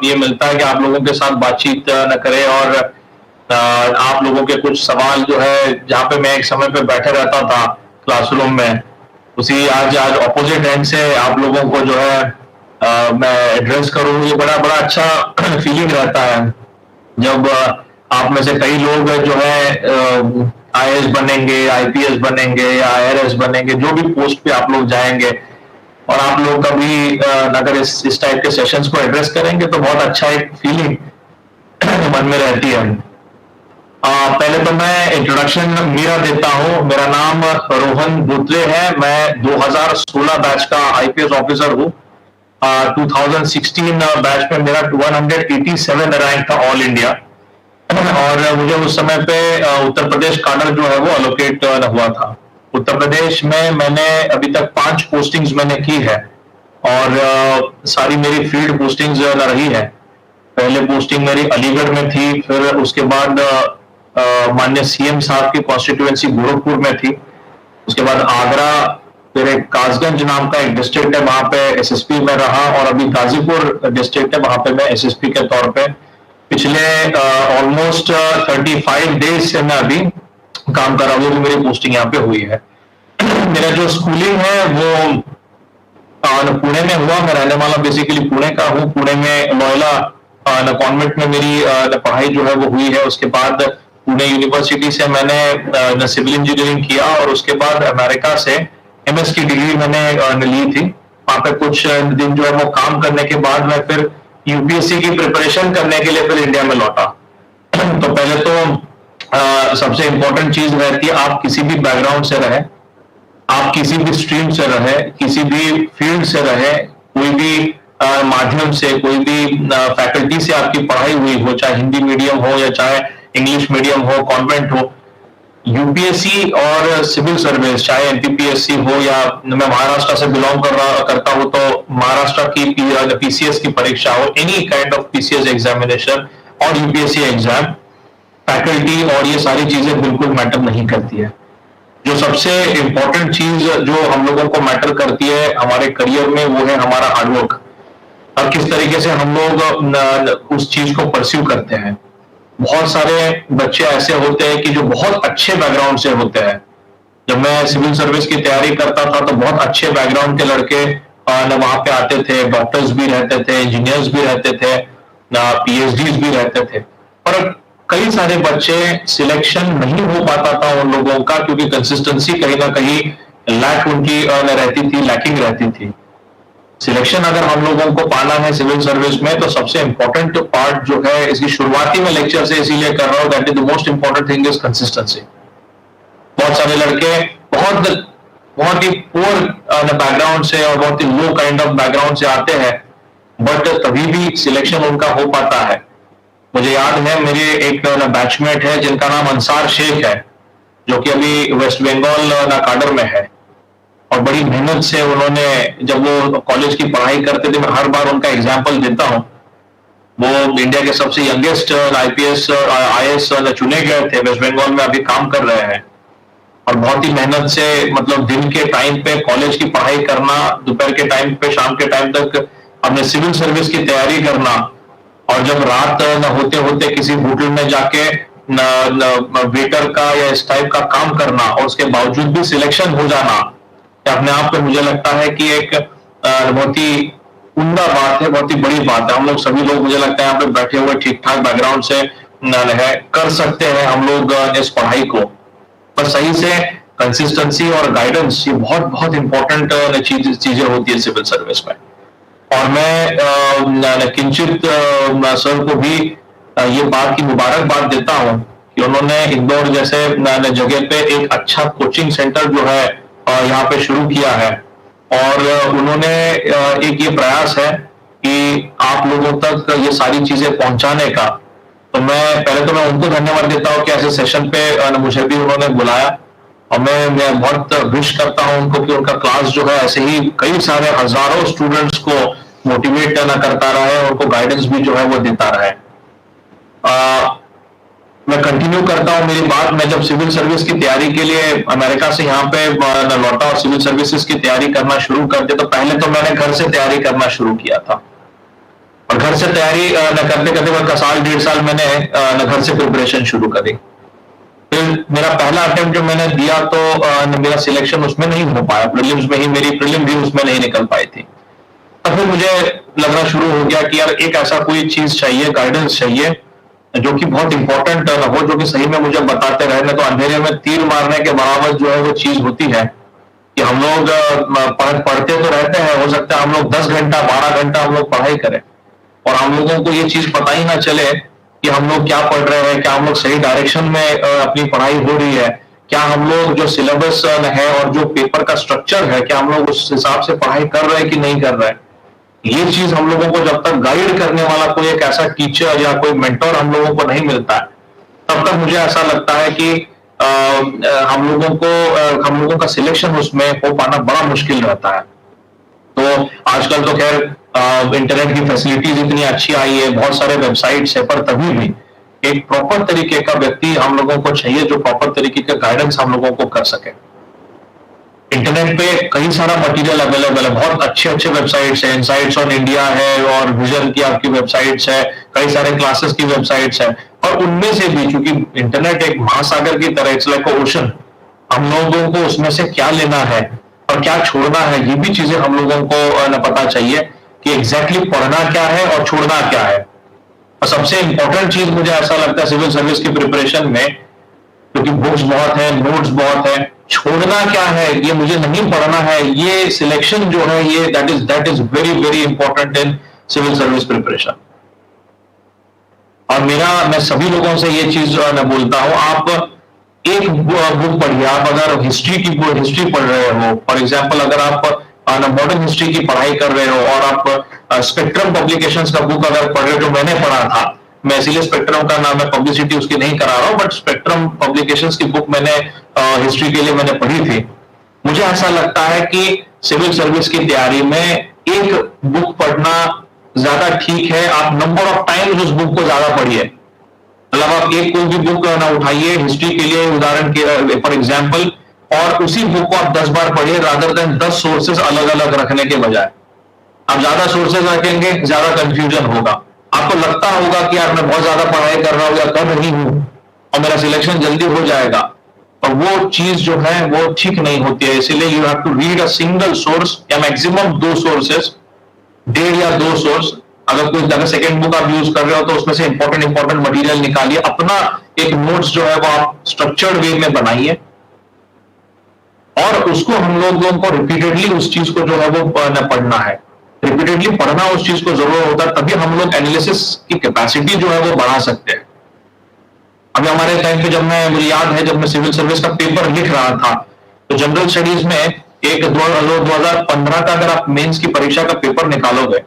ये मिलता है कि आप लोगों के साथ बातचीत न करें और आप लोगों के कुछ सवाल जो है, जहाँ पे मैं एक समय पे बैठे रहता था क्लासरूम में, उसी आज आज ऑपोजिट एंड से आप लोगों को जो है मैं एड्रेस करूँ, ये बड़ा बड़ा अच्छा फीलिंग रहता है जब आप में से कई लोग जो है आईएएस बनेंगे, आईपीएस बनेंगे या आईआरएस बनेंगे, जो भी पोस्ट पे आप लोग जाएंगे और आप लोग कभी अगर इस टाइप के सेशंस को एड्रेस करेंगे तो बहुत अच्छा एक फीलिंग मन में रहती है। पहले तो मैं इंट्रोडक्शन मेरा देता हूँ। मेरा नाम रोहन बोतले है। मैं 2016 बैच का आईपीएस ऑफिसर हूँ। 2016 बैच में मेरा 187 रैंक था ऑल इंडिया और मुझे उस समय पे उत्तर प्रदेश काडर जो है वो अलोकेट हुआ था। उत्तर प्रदेश में मैंने अभी तक 5 पोस्टिंग्स मैंने की है और सारी मेरी फील्ड पोस्टिंग्स रही है। पहले पोस्टिंग मेरी अलीगढ़ में थी, फिर उसके बाद माननीय सीएम साहब की कॉन्स्टिट्यूएंसी गोरखपुर में थी, उसके बाद आगरा, फिर एक कासगंज नाम का एक डिस्ट्रिक्ट है, वहां पे एसएसपी में रहा और अभी गाजीपुर डिस्ट्रिक्ट है, वहां पे मैं एसएसपी के तौर पे पिछले ऑलमोस्ट 35 डेज से मैं अभी काम कर रहा हूँ। जो मेरी पोस्टिंग यहाँ पे हुई है। मेरा जो स्कूलिंग है वो पुणे में हुआ। मैं रहने वाला बेसिकली पुणे का हूँ। पुणे में लोयला कॉन्वेंट में मेरी पढ़ाई जो है वो हुई है। उसके बाद पुणे यूनिवर्सिटी से मैंने सिविल इंजीनियरिंग किया और उसके बाद अमेरिका से एमएस की डिग्री मैंने ली थी। वहां पे कुछ दिन जो है वो काम करने के बाद मैं फिर यूपीएससी की प्रिपरेशन करने के लिए फिर इंडिया में लौटा। तो पहले तो सबसे इंपॉर्टेंट चीज रहती है आप किसी भी बैकग्राउंड से रहे, आप किसी भी स्ट्रीम से रहे, किसी भी फील्ड से रहे, कोई भी माध्यम से, कोई भी फैकल्टी से आपकी पढ़ाई हुई हो, चाहे हिंदी मीडियम हो या चाहे इंग्लिश मीडियम हो, कॉन्वेंट हो, यूपीएससी और सिविल सर्विस, चाहे एमपीपीएससी हो या मैं महाराष्ट्र से बिलोंग करता हूं तो महाराष्ट्र की पीसीएस की परीक्षा हो, any kind of PCS examination और यूपीएससी एग्जाम, फैकल्टी और ये सारी चीजें बिल्कुल मैटर नहीं करती है। जो सबसे इंपॉर्टेंट चीज जो हम लोगों को मैटर करती है हमारे करियर में वो है हमारा हार्डवर्क और किस तरीके से हम लोग उस चीज को परस्यू करते हैं। बहुत सारे बच्चे ऐसे होते हैं कि जो बहुत अच्छे बैकग्राउंड से होते हैं। जब मैं सिविल सर्विस की तैयारी करता था तो बहुत अच्छे बैकग्राउंड के लड़के वहां पे आते थे, डॉक्टर्स भी रहते थे, इंजीनियर्स भी रहते थे, पीएचडीज भी रहते थे, और कई सारे बच्चे सिलेक्शन नहीं हो पाता था उन लोगों का क्योंकि कंसिस्टेंसी कहीं ना कहीं लैक उनकी रहती थी, लैकिंग रहती थी। सिलेक्शन अगर हम लोगों को पाना है सिविल सर्विस में तो सबसे इंपॉर्टेंट पार्ट जो है, इसकी शुरुआती में लेक्चर से इसीलिए कर रहा हूं, that is the most important thing is consistency. बहुत सारे लड़के बहुत ही पुअर बैकग्राउंड से और बहुत ही लो काइंड ऑफ बैकग्राउंड से आते हैं, बट तभी भी सिलेक्शन उनका हो पाता है। मुझे याद है मेरे एक बैचमेट है जिनका नाम अंसार शेख है, जो कि अभी वेस्ट बंगाल काडर में है, और बड़ी मेहनत से उन्होंने, जब वो कॉलेज की पढ़ाई करते थे, मैं हर बार उनका एग्जाम्पल देता हूँ। वो इंडिया के सबसे यंगेस्ट आईपीएस आईएएस चुने गए थे, वेस्ट बंगाल में अभी काम कर रहे हैं, और बहुत ही मेहनत से मतलब दिन के टाइम पे कॉलेज की पढ़ाई करना, दोपहर के टाइम पे, शाम के टाइम तक अपने सिविल सर्विस की तैयारी करना, और जब रात न होते होते किसी होटल में जाके वेटर का या इस टाइप का काम करना और उसके बावजूद भी सिलेक्शन हो जाना, अपने आप पे मुझे लगता है कि एक बहुत ही उम्दा बात है, बहुत ही बड़ी बात है। हम लोग सभी लोग मुझे लगता है यहाँ पे बैठे हुए ठीक ठाक बैकग्राउंड से है, कर सकते हैं हम लोग इस पढ़ाई को, पर सही से कंसिस्टेंसी और गाइडेंस ये बहुत बहुत इंपॉर्टेंट चीजें होती है सिविल सर्विस में। और मैं किंचित सर को भी ये बात की मुबारकबाद देता हूँ कि उन्होंने इंदौर जैसे जगह पे एक अच्छा कोचिंग सेंटर जो है यहाँ पे शुरू किया है, और उन्होंने एक ये प्रयास है कि आप लोगों तक ये सारी चीजें पहुंचाने का। तो मैं उनको धन्यवाद देता हूँ कि ऐसे सेशन पे मुझे भी उन्होंने बुलाया, और मैं बहुत विश करता हूँ उनको कि उनका क्लास जो है ऐसे ही कई सारे हजारों स्टूडेंट्स को मोटिवेट करता रहे, उनको गाइडेंस भी जो है वो देता रहे। मैं कंटिन्यू करता हूं मेरी बात। मैं जब सिविल सर्विस की तैयारी के लिए अमेरिका से यहाँ पे लौटा और सिविल सर्विसेज की तैयारी करना शुरू कर दिया, तो पहले तो मैंने घर से तैयारी करना शुरू किया था। और घर से तैयारी न करते करते वक्त साल 1.5 साल मैंने न घर से प्रिपरेशन शुरू करी। फिर मेरा पहला अटेम्प्ट जो मैंने दिया तो मेरा सिलेक्शन उसमें नहीं हो पाया, प्रीलिम्स में ही मेरी प्रीलिम भी उसमें नहीं निकल पाई थी। तब फिर मुझे लगना शुरू हो गया कि यार एक ऐसा कोई चीज चाहिए, गाइडेंस चाहिए जो कि बहुत इंपॉर्टेंट हो, जो कि सही में मुझे बताते रहे। नहीं तो अंधेरे में तीर मारने के बराबर जो है वो चीज होती है कि हम लोग पढ़ते तो रहते हैं, हो सकता है हम लोग 10 घंटा 12 घंटा हम लोग पढ़ाई करें और हम लोगों को ये चीज पता ही ना चले कि हम लोग क्या पढ़ रहे हैं, क्या हम लोग सही डायरेक्शन में अपनी पढ़ाई हो रही है, क्या हम लोग जो सिलेबस है और जो पेपर का स्ट्रक्चर है, क्या हम लोग उस हिसाब से पढ़ाई कर रहे हैं कि नहीं कर रहे हैं। ये चीज हम लोगों को जब तक गाइड करने वाला कोई एक ऐसा टीचर या कोई मेंटर हम लोगों को नहीं मिलता है, तब तक मुझे ऐसा लगता है कि हम लोगों का सिलेक्शन उसमें हो पाना बड़ा मुश्किल रहता है। तो आजकल तो खैर इंटरनेट की फैसिलिटीज इतनी अच्छी आई है, बहुत सारे वेबसाइट्स है, पर तभी भी एक प्रॉपर तरीके का व्यक्ति हम लोगों को चाहिए जो प्रॉपर तरीके का गाइडेंस हम लोगों को कर सके। इंटरनेट पे कई सारा मटेरियल अवेलेबल है, बहुत अच्छे अच्छे वेबसाइट्स है, इनसाइट्स ऑन इंडिया है और विजन की आपकी वेबसाइट्स है, कई सारे क्लासेस की वेबसाइट्स है। और उनमें से भी क्योंकि इंटरनेट एक महासागर की तरह, इट्स लाइक ओशन, हम लोगों को उसमें से क्या लेना है और क्या छोड़ना है, ये भी चीजें हम लोगों को न पता चाहिए कि एग्जैक्टली पढ़ना क्या है और छोड़ना क्या है। और सबसे इंपॉर्टेंट चीज मुझे ऐसा लगता है सिविल सर्विस की प्रिपरेशन में, क्योंकि बुक्स बहुत है, नोट्स बहुत है, छोड़ना क्या है, ये मुझे नहीं पढ़ना है, ये सिलेक्शन जो है ये that is very very important in civil service preparation. और मैं सभी लोगों से ये चीज मैं बोलता हूं, आप एक बुक पढ़िए। आप अगर हिस्ट्री पढ़ रहे हो, फॉर एग्जाम्पल अगर आप मॉडर्न हिस्ट्री की पढ़ाई कर रहे हो और आप स्पेक्ट्रम पब्लिकेशंस का बुक अगर पढ़ रहे हो, जो मैंने पढ़ा था, मैं इसीलिए स्पेक्ट्रम का नाम है, पब्लिसिटी उसकी नहीं करा रहा हूं, बट स्पेक्ट्रम पब्लिकेशंस की बुक मैंने हिस्ट्री के लिए मैंने पढ़ी थी। मुझे ऐसा लगता है कि सिविल सर्विस की तैयारी में एक बुक पढ़ना ज्यादा ठीक है। आप नंबर ऑफ टाइम्स उस बुक को ज्यादा पढ़िए, मतलब आप एक कोई भी बुक ना उठाइए हिस्ट्री के लिए उदाहरण के फॉर एग्जाम्पल, और उसी बुक को आप 10 बार पढ़िए रादर देन 10 सोर्सेस अलग अलग रखने के बजाय। आप ज्यादा सोर्सेस रखेंगे ज्यादा कंफ्यूजन होगा, आपको लगता होगा कि यार मैं बहुत ज्यादा पढ़ाई कर रहा हूं या कर रही हूं और मेरा सिलेक्शन जल्दी हो जाएगा, और वो चीज जो है वो ठीक नहीं होती है। इसीलिए you have to read a single source या मैक्सिमम 2 सोर्सेस, 1.5 या 2 सोर्स। अगर सेकेंड बुक आप यूज कर रहे हो तो उसमें से इंपॉर्टेंट मटेरियल निकालिए, अपना एक नोट्स जो है वो आप स्ट्रक्चर्ड वे में बनाइए और उसको हम लोगों को रिपीटेडली उस चीज को जो है वो पढ़ना है। रिपीटेडली पढ़ना उस चीज को जरूर होता है, तभी हम लोग एनालिसिस की कैपेसिटी जो है वो बढ़ा सकते हैं। अभी हमारे टाइम पे मुझे याद है जब मैं सिविल सर्विस का पेपर लिख रहा था, तो जनरल स्टडीज में एक 2015 का अगर आप मेंस की परीक्षा का पेपर निकालोगे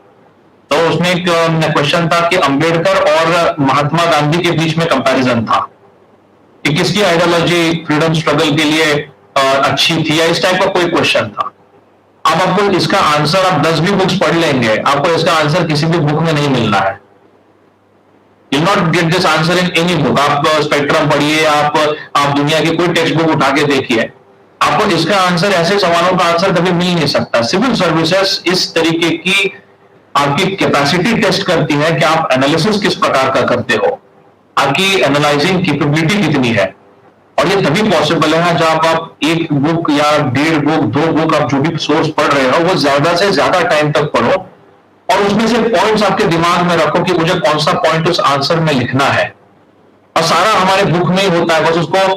तो उसमें एक क्वेश्चन था कि अंबेडकर और महात्मा गांधी के बीच में कंपैरिजन था कि किसकी आइडियोलॉजी फ्रीडम स्ट्रगल के लिए अच्छी थी, या इस टाइप का कोई क्वेश्चन था। अब आपको इसका आंसर, आप 10 भी बुक्स पढ़ लेंगे, आपको इसका आंसर किसी भी बुक में नहीं मिलना है। You not get this answer in any book. आप स्पेक्ट्रम पढ़िए, आप दुनिया की कोई टेक्स्ट बुक उठा के देखिए, आपको इसका आंसर, ऐसे सवालों का आंसर कभी मिल नहीं सकता। सिविल सर्विसेज इस तरीके की आपकी कैपेसिटी टेस्ट करती है कि आप एनालिसिस किस प्रकार का करते हो, आपकी एनालाइजिंग कैपेबिलिटी कितनी है। और ये तभी पॉसिबल है जब आप एक बुक या 1.5 बुक 2 बुक आप जो भी सोर्स पढ़ रहे हो वो ज्यादा से ज्यादा टाइम तक पढ़ो और उसमें से पॉइंट्स आपके दिमाग में रखो कि मुझे कौन सा पॉइंट उस आंसर में लिखना है। और सारा हमारे बुक में ही होता है, बस उसको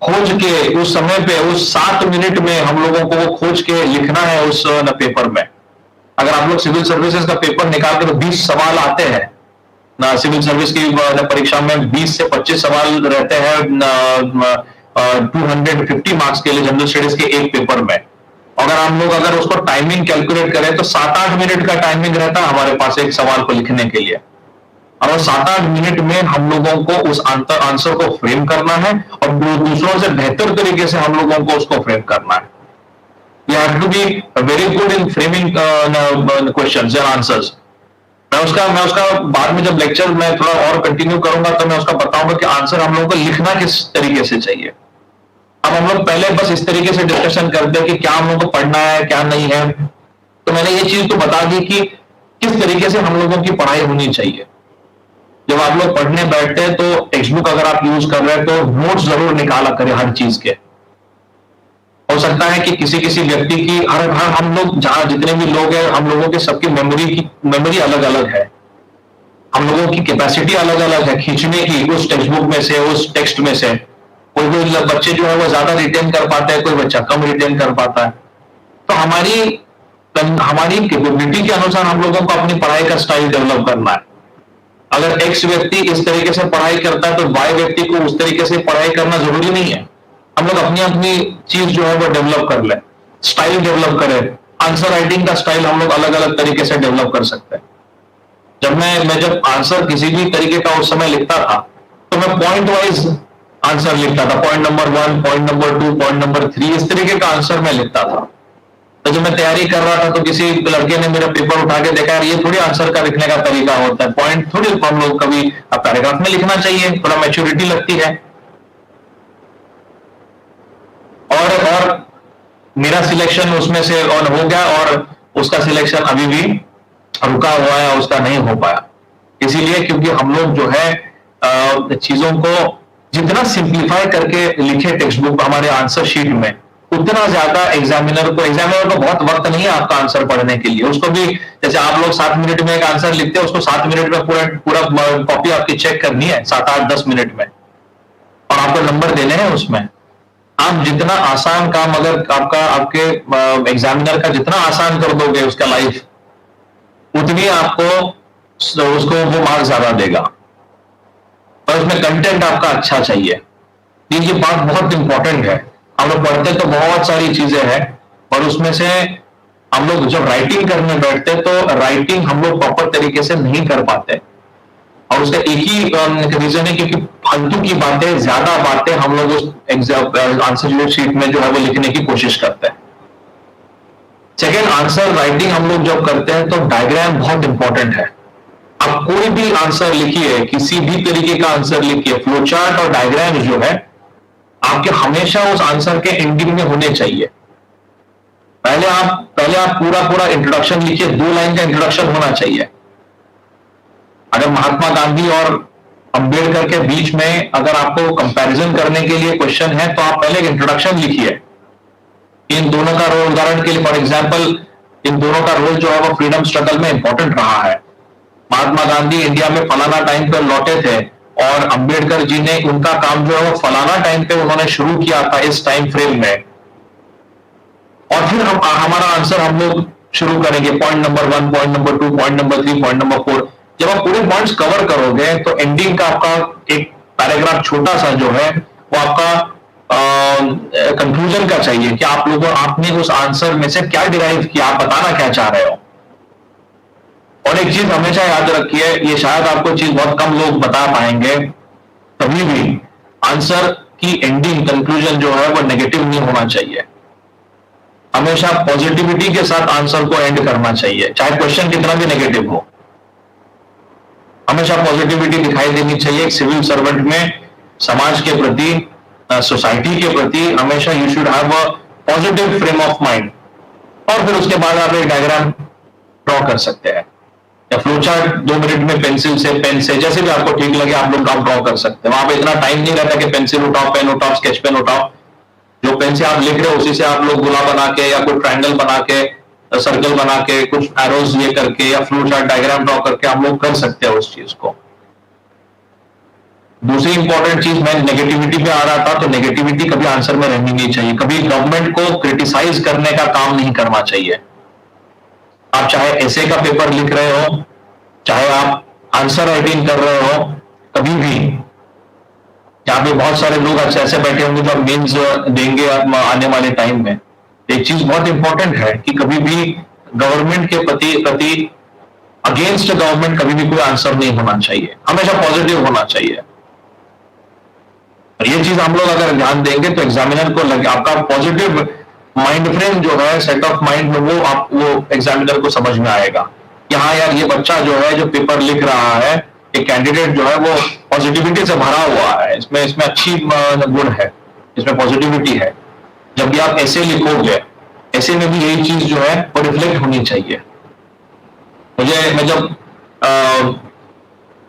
खोज के उस समय पे उस 7 मिनट में हम लोगों को वो खोज के लिखना है उस पेपर में। अगर आप लोग सिविल सर्विसेज का पेपर निकाल के तो 20 सवाल आते हैं ना, सिविल सर्विस की परीक्षा में 20 से 25 सवाल रहते हैं 250 मार्क्स के लिए जनरल स्टडीज के एक पेपर में। अगर उसको टाइमिंग कैलकुलेट करें तो 7-8 मिनट का टाइमिंग रहता है हमारे पास एक सवाल को लिखने के लिए, और 7-8 मिनट में हम लोगों को उस आंसर को फ्रेम करना है और दूसरों से बेहतर तरीके से हम लोगों को उसको फ्रेम करना है। You have to be very good in framing questions and answers. मैं उसका बाद में जब लेक्चर में थोड़ा और कंटिन्यू करूंगा तो मैं उसका बताऊंगा कि आंसर हम लोगों को लिखना किस तरीके से चाहिए। अब हम लोग पहले बस इस तरीके से डिस्कशन करते हैं कि क्या हम लोगों को पढ़ना है क्या नहीं है। तो मैंने ये चीज तो बता दी कि किस तरीके से हम लोगों की पढ़ाई होनी चाहिए। जब आप लोग पढ़ने बैठते हैं तो टेक्स्ट बुक अगर आप यूज कर रहे हैं तो नोट्स जरूर निकाला करें हर चीज के। हो सकता है कि किसी किसी व्यक्ति की हर हर हम लोग जहां जितने भी लोग हैं हम लोगों के सबकी मेमोरी अलग अलग है। हम लोगों की कैपेसिटी अलग अलग है खींचने की उस टेक्स्ट बुक में से, उस टेक्स्ट में से। कोई कोई बच्चे जो है वो ज्यादा रिटेन कर पाते हैं, कोई बच्चा कम रिटेन कर पाता है। तो हमारी कैपेबिलिटी के अनुसार हम लोगों को अपनी पढ़ाई का स्टाइल डेवलप करना है। अगर एक्स व्यक्ति इस तरीके से पढ़ाई करता है तो वाई व्यक्ति को उस तरीके से पढ़ाई करना जरूरी नहीं है। हम लोग अपनी अपनी चीज जो है वो डेवलप कर ले, स्टाइल डेवलप करें। आंसर राइटिंग का स्टाइल हम लोग अलग अलग तरीके से डेवलप कर सकते हैं। जब आंसर किसी भी तरीके का उस समय लिखता था तो मैं पॉइंट वाइज आंसर लिखता था। Point number 1, point number 2, point number 3, इस तरीके का आंसर मैं लिखता था। तो जब मैं तैयारी कर रहा था तो किसी लड़के ने मेरा पेपर उठा के देखा, यार ये थोड़ी आंसर का लिखने का तरीका होता है, पॉइंट थोड़ी हम लोग कभी पैराग्राफ में लिखना चाहिए, थोड़ा मैच्योरिटी लगती है। और मेरा सिलेक्शन उसमें से ऑन हो गया और उसका सिलेक्शन अभी भी रुका हुआ है, उसका नहीं हो पाया। इसीलिए क्योंकि हम लोग जो है चीजों को जितना सिंप्लीफाई करके लिखे टेक्स्ट बुक हमारे आंसर शीट में, उतना ज्यादा एग्जामिनर को बहुत वक्त नहीं है आपका आंसर पढ़ने के लिए। उसको भी जैसे आप लोग 7 मिनट में एक आंसर लिखते हैं, उसको 7 मिनट में पूरा कॉपी आपकी चेक करनी है 7, 8, 10 मिनट में, और आपको नंबर देने हैं उसमें। आप जितना आसान काम अगर आपके एग्जामिनर का जितना आसान कर दोगे उसका लाइफ, उतनी आपको उसको वो मार्क्स ज्यादा देगा। और उसमें कंटेंट आपका अच्छा चाहिए। ये बात बहुत इंपॉर्टेंट है। हम लोग पढ़ते तो बहुत सारी चीजें हैं और उसमें से हम लोग जब राइटिंग करने बैठते तो राइटिंग हम लोग प्रॉपर तरीके से नहीं कर पाते। और उसका एक ही रीजन है क्योंकि फालतू की बातें, ज्यादा बातें हम लोग उस आंसर शीट में जो है वो लिखने की कोशिश करते हैं। सेकेंड, आंसर राइटिंग हम लोग जब करते हैं तो डायग्राम बहुत इंपॉर्टेंट है। आप कोई भी आंसर लिखिए, किसी भी तरीके का आंसर लिखिए, फ्लो चार्ट और डायग्राम जो है आपके हमेशा उस आंसर के एंडिंग में होने चाहिए। पहले आप पूरा इंट्रोडक्शन लिखिए, 2 लाइन का इंट्रोडक्शन होना चाहिए। अगर महात्मा गांधी और अंबेडकर के बीच में अगर आपको कंपैरिजन करने के लिए क्वेश्चन है तो आप पहले एक इंट्रोडक्शन लिखिए। इन दोनों का रोल, उदाहरण के लिए फॉर एग्जाम्पल, इन दोनों का रोल जो है वो फ्रीडम स्ट्रगल में इंपॉर्टेंट रहा है। महात्मा गांधी इंडिया में फलाना टाइम पर लौटे थे और अंबेडकर जी ने उनका काम जो है वो फलाना टाइम पे उन्होंने शुरू किया था इस टाइम फ्रेम में। और फिर हमारा आंसर हम लोग शुरू करेंगे point number 1, point number 2, point number 3, point number 4। जब आप पूरे पॉइंट्स कवर करोगे तो एंडिंग का आपका एक पैराग्राफ छोटा सा जो है वो आपका कंक्लूजन का चाहिए कि आपने उस आंसर में से क्या डिराइव किया, आप बताना क्या चाह रहे हो। और एक चीज हमेशा याद रखिए, ये शायद आपको चीज बहुत कम लोग बता पाएंगे, कभी भी आंसर की एंडिंग कंक्लूजन जो है वो नेगेटिव नहीं होना चाहिए। हमेशा पॉजिटिविटी के साथ आंसर को एंड करना चाहिए, चाहे क्वेश्चन कितना भी नेगेटिव हो। हमेशा पॉजिटिविटी दिखाई देनी चाहिए। एक सिविल सर्वेंट में समाज के प्रति, सोसाइटी के प्रति हमेशा you should have a positive frame of mind. और फिर उसके बाद आप एक डायग्राम ड्रॉ कर सकते हैं या फ्लो चार्ट 2 मिनट में पेंसिल से, पेन से, जैसे भी आपको ठीक लगे आप लोग ड्रॉ कर सकते हैं। वहां पे इतना टाइम नहीं रहता कि पेंसिल उठाओ, पेन उठाओ, स्केच पेन उठाओ। जो पेन से आप लिख रहे हो उसी से आप लोग गोला बना के या कोई ट्रायंगल बना के, सर्कल बना के, कुछ एरोज ये करके या फ्लो चार्ट डायग्राम ड्रॉ करके आप लोग कर सकते हैं उस चीज को। दूसरी इंपॉर्टेंट चीज, मैं नेगेटिविटी पे आ रहा था, तो नेगेटिविटी कभी आंसर में रहनी नहीं चाहिए। कभी गवर्नमेंट को क्रिटिसाइज करने का काम नहीं करना चाहिए। आप चाहे एसे का पेपर लिख रहे हो, चाहे आप आंसर राइटिंग कर रहे हो, कभी भी, जहां पे बहुत सारे लोग ऐसे बैठे होंगे जो मेंस देंगे आने वाले टाइम में, एक चीज बहुत इंपॉर्टेंट है कि कभी भी गवर्नमेंट के प्रति अगेंस्ट गवर्नमेंट कभी भी कोई आंसर नहीं होना चाहिए, हमेशा पॉजिटिव होना चाहिए। और ये चीज हम लोग अगर ध्यान देंगे तो एग्जामिनर को लगे, आपका पॉजिटिव माइंड फ्रेम जो है, सेट ऑफ माइंड में वो एग्जामिनर को समझ में आएगा कि हाँ यार ये बच्चा जो है जो पेपर लिख रहा है, एक कैंडिडेट जो है वो पॉजिटिविटी से भरा हुआ है, इसमें अच्छी गुण है, इसमें पॉजिटिविटी है। जब भी आप ऐसे लिखोगे, ऐसे में भी यही चीज जो है वो रिफ्लेक्ट होनी चाहिए। मैं जब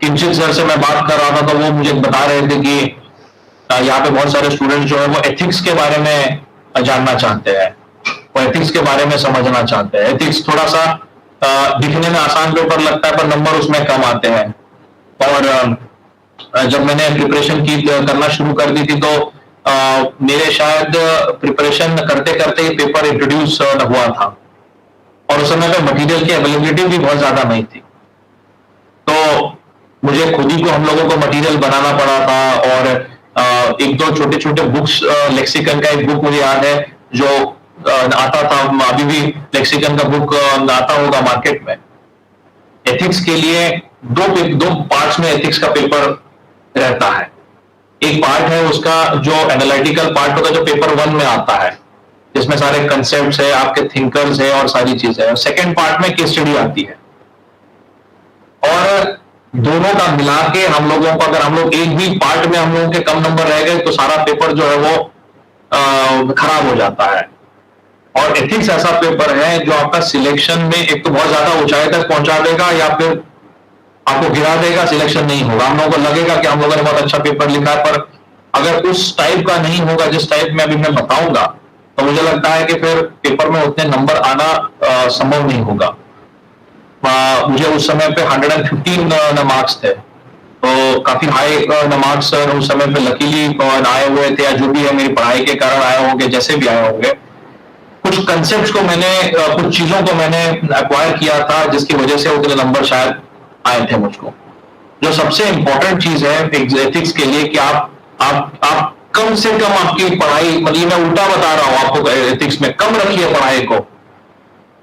किंचित सर से मैं बात कर रहा था तो वो मुझे बता रहे थे कि यहाँ पे बहुत सारे स्टूडेंट जो है वो एथिक्स के बारे में जानना चाहते हैं, वो एथिक्स के बारे में समझना चाहते हैं। एथिक्स थोड़ा सा दिखने में आसान पेपर लगता है पर नंबर उसमें कम आते हैं। और जब मैंने प्रिपरेशन करना शुरू कर दी थी तो मेरे शायद प्रिपरेशन करते करते ही पेपर इंट्रोड्यूस हुआ था और उस समय पे मटेरियल की अवेलेबिलिटी भी बहुत ज्यादा नहीं थी, तो मुझे खुद ही को हम लोगों को मटेरियल बनाना पड़ा था। और एक दो छोटे छोटे बुक्स, लेक्सिकन का एक बुक मुझे याद है जो आता था, अभी भी लेक्सिकन का बुक आता होगा मार्केट में। एथिक्स के लिए दो पार्ट्स में एथिक्स का पेपर रहता है। एक पार्ट है उसका जो एनालिटिकल पार्ट होता है, जो पेपर 1 में आता है, जिसमें सारे कंसेप्ट्स है, आपके थिंकर्स है और सारी चीजें है। सेकेंड पार्ट में केस स्टडी आती है और दोनों का मिला के हम लोगों को, अगर हम लोग एक भी पार्ट में हम लोगों के कम नंबर रह गए तो सारा पेपर जो है वो खराब हो जाता है। और एथिक्स ऐसा पेपर है जो आपका सिलेक्शन में एक तो बहुत ज्यादा ऊंचाई तक पहुंचा देगा या फिर आपको गिरा देगा, सिलेक्शन नहीं होगा। हम लोगों को लगेगा कि हम लोगों ने बहुत अच्छा पेपर लिखा है, पर अगर उस टाइप का नहीं होगा जिस टाइप में अभी मैं बताऊंगा तो मुझे लगता है कि फिर पेपर में उतने नंबर आना संभव नहीं होगा। मुझे उस समय पे 115 मार्क्स थे, तो काफी हाई मार्क्स उस समय पे लकीली आए हुए थे, या जो भी है मेरी पढ़ाई के कारण आए होंगे, जैसे भी आए होंगे। कुछ कंसेप्ट्स को मैंने, कुछ चीजों को मैंने एक्वायर किया था जिसकी वजह से उतने नंबर शायद आए थे मुझको। जो सबसे इंपॉर्टेंट चीज है एथिक्स के लिए कि आप कम से कम आपकी पढ़ाई, मतलब मैं उल्टा बता रहा हूं आपको, एथिक्स में कम रखिए पढ़ाई को।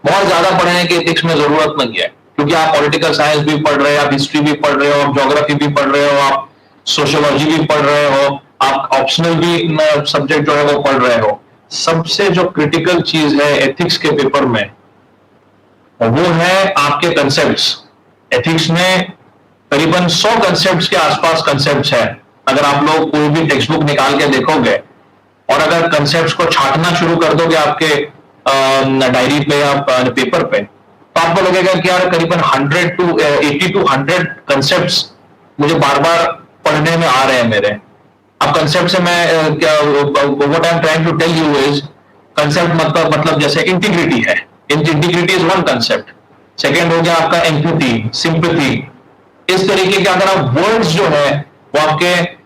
बहुत ज्यादा पढ़ने की एथिक्स में जरूरत नहीं है, क्योंकि आप पॉलिटिकल साइंस भी पढ़ रहे हो, आप हिस्ट्री भी पढ़ रहे हो, आप ज्योग्राफी भी पढ़ रहे हो, आप सोशियोलॉजी भी पढ़ रहे हो, आप ऑप्शनल भी सब्जेक्ट जो है वो पढ़ रहे हो। सबसे जो क्रिटिकल चीज है एथिक्स के पेपर में वो है आपके कंसेप्ट्स। एथिक्स में करीबन 100 कंसेप्ट्स के आसपास कंसेप्ट्स है। अगर आप लोग कोई भी टेक्स्ट बुक निकाल के देखोगे और अगर कंसेप्ट्स को छांटना शुरू कर दोगे आपके डायरी पे या पेपर पे, तो आपको लगेगा कि यार करीबन 80 to 100 कंसेप्ट्स मुझे बार बार पढ़ने में आ रहे हैं मेरे। अब कंसेप्ट से मैं what I am trying to tell you is, concept मतलब जैसे इंटीग्रिटी है, integrity is one concept. Second हो गया आपका एम्पैथी, सिंपैथी। इस तरीके के अगर आप वर्ड्स जो है वो आपके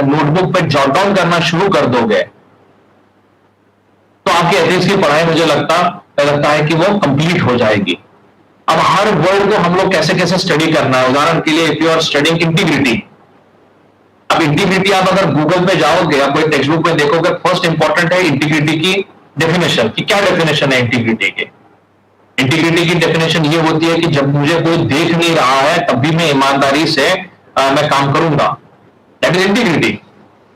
नोटबुक पे जॉट डाउन करना शुरू कर दोगे तो आपकी एथिक्स की पढ़ाई मुझे लगता है कि वो कंप्लीट हो जाएगी। अब हर वर्ड को हम लोग कैसे कैसे स्टडी करना है, उदाहरण के लिए if you are studying integrity, अब इंटीग्रिटी आप अगर गूगल पे जाओगे या कोई टेक्स्ट बुक में देखोगे, फर्स्ट इंपॉर्टेंट है इंटीग्रिटी की डेफिनेशन, कि क्या डेफिनेशन है इंटीग्रिटी की। इंटीग्रिटी की डेफिनेशन ये होती है कि जब मुझे कोई देख नहीं रहा है तब भी मैं ईमानदारी से मैं काम करूंगा। That is integrity.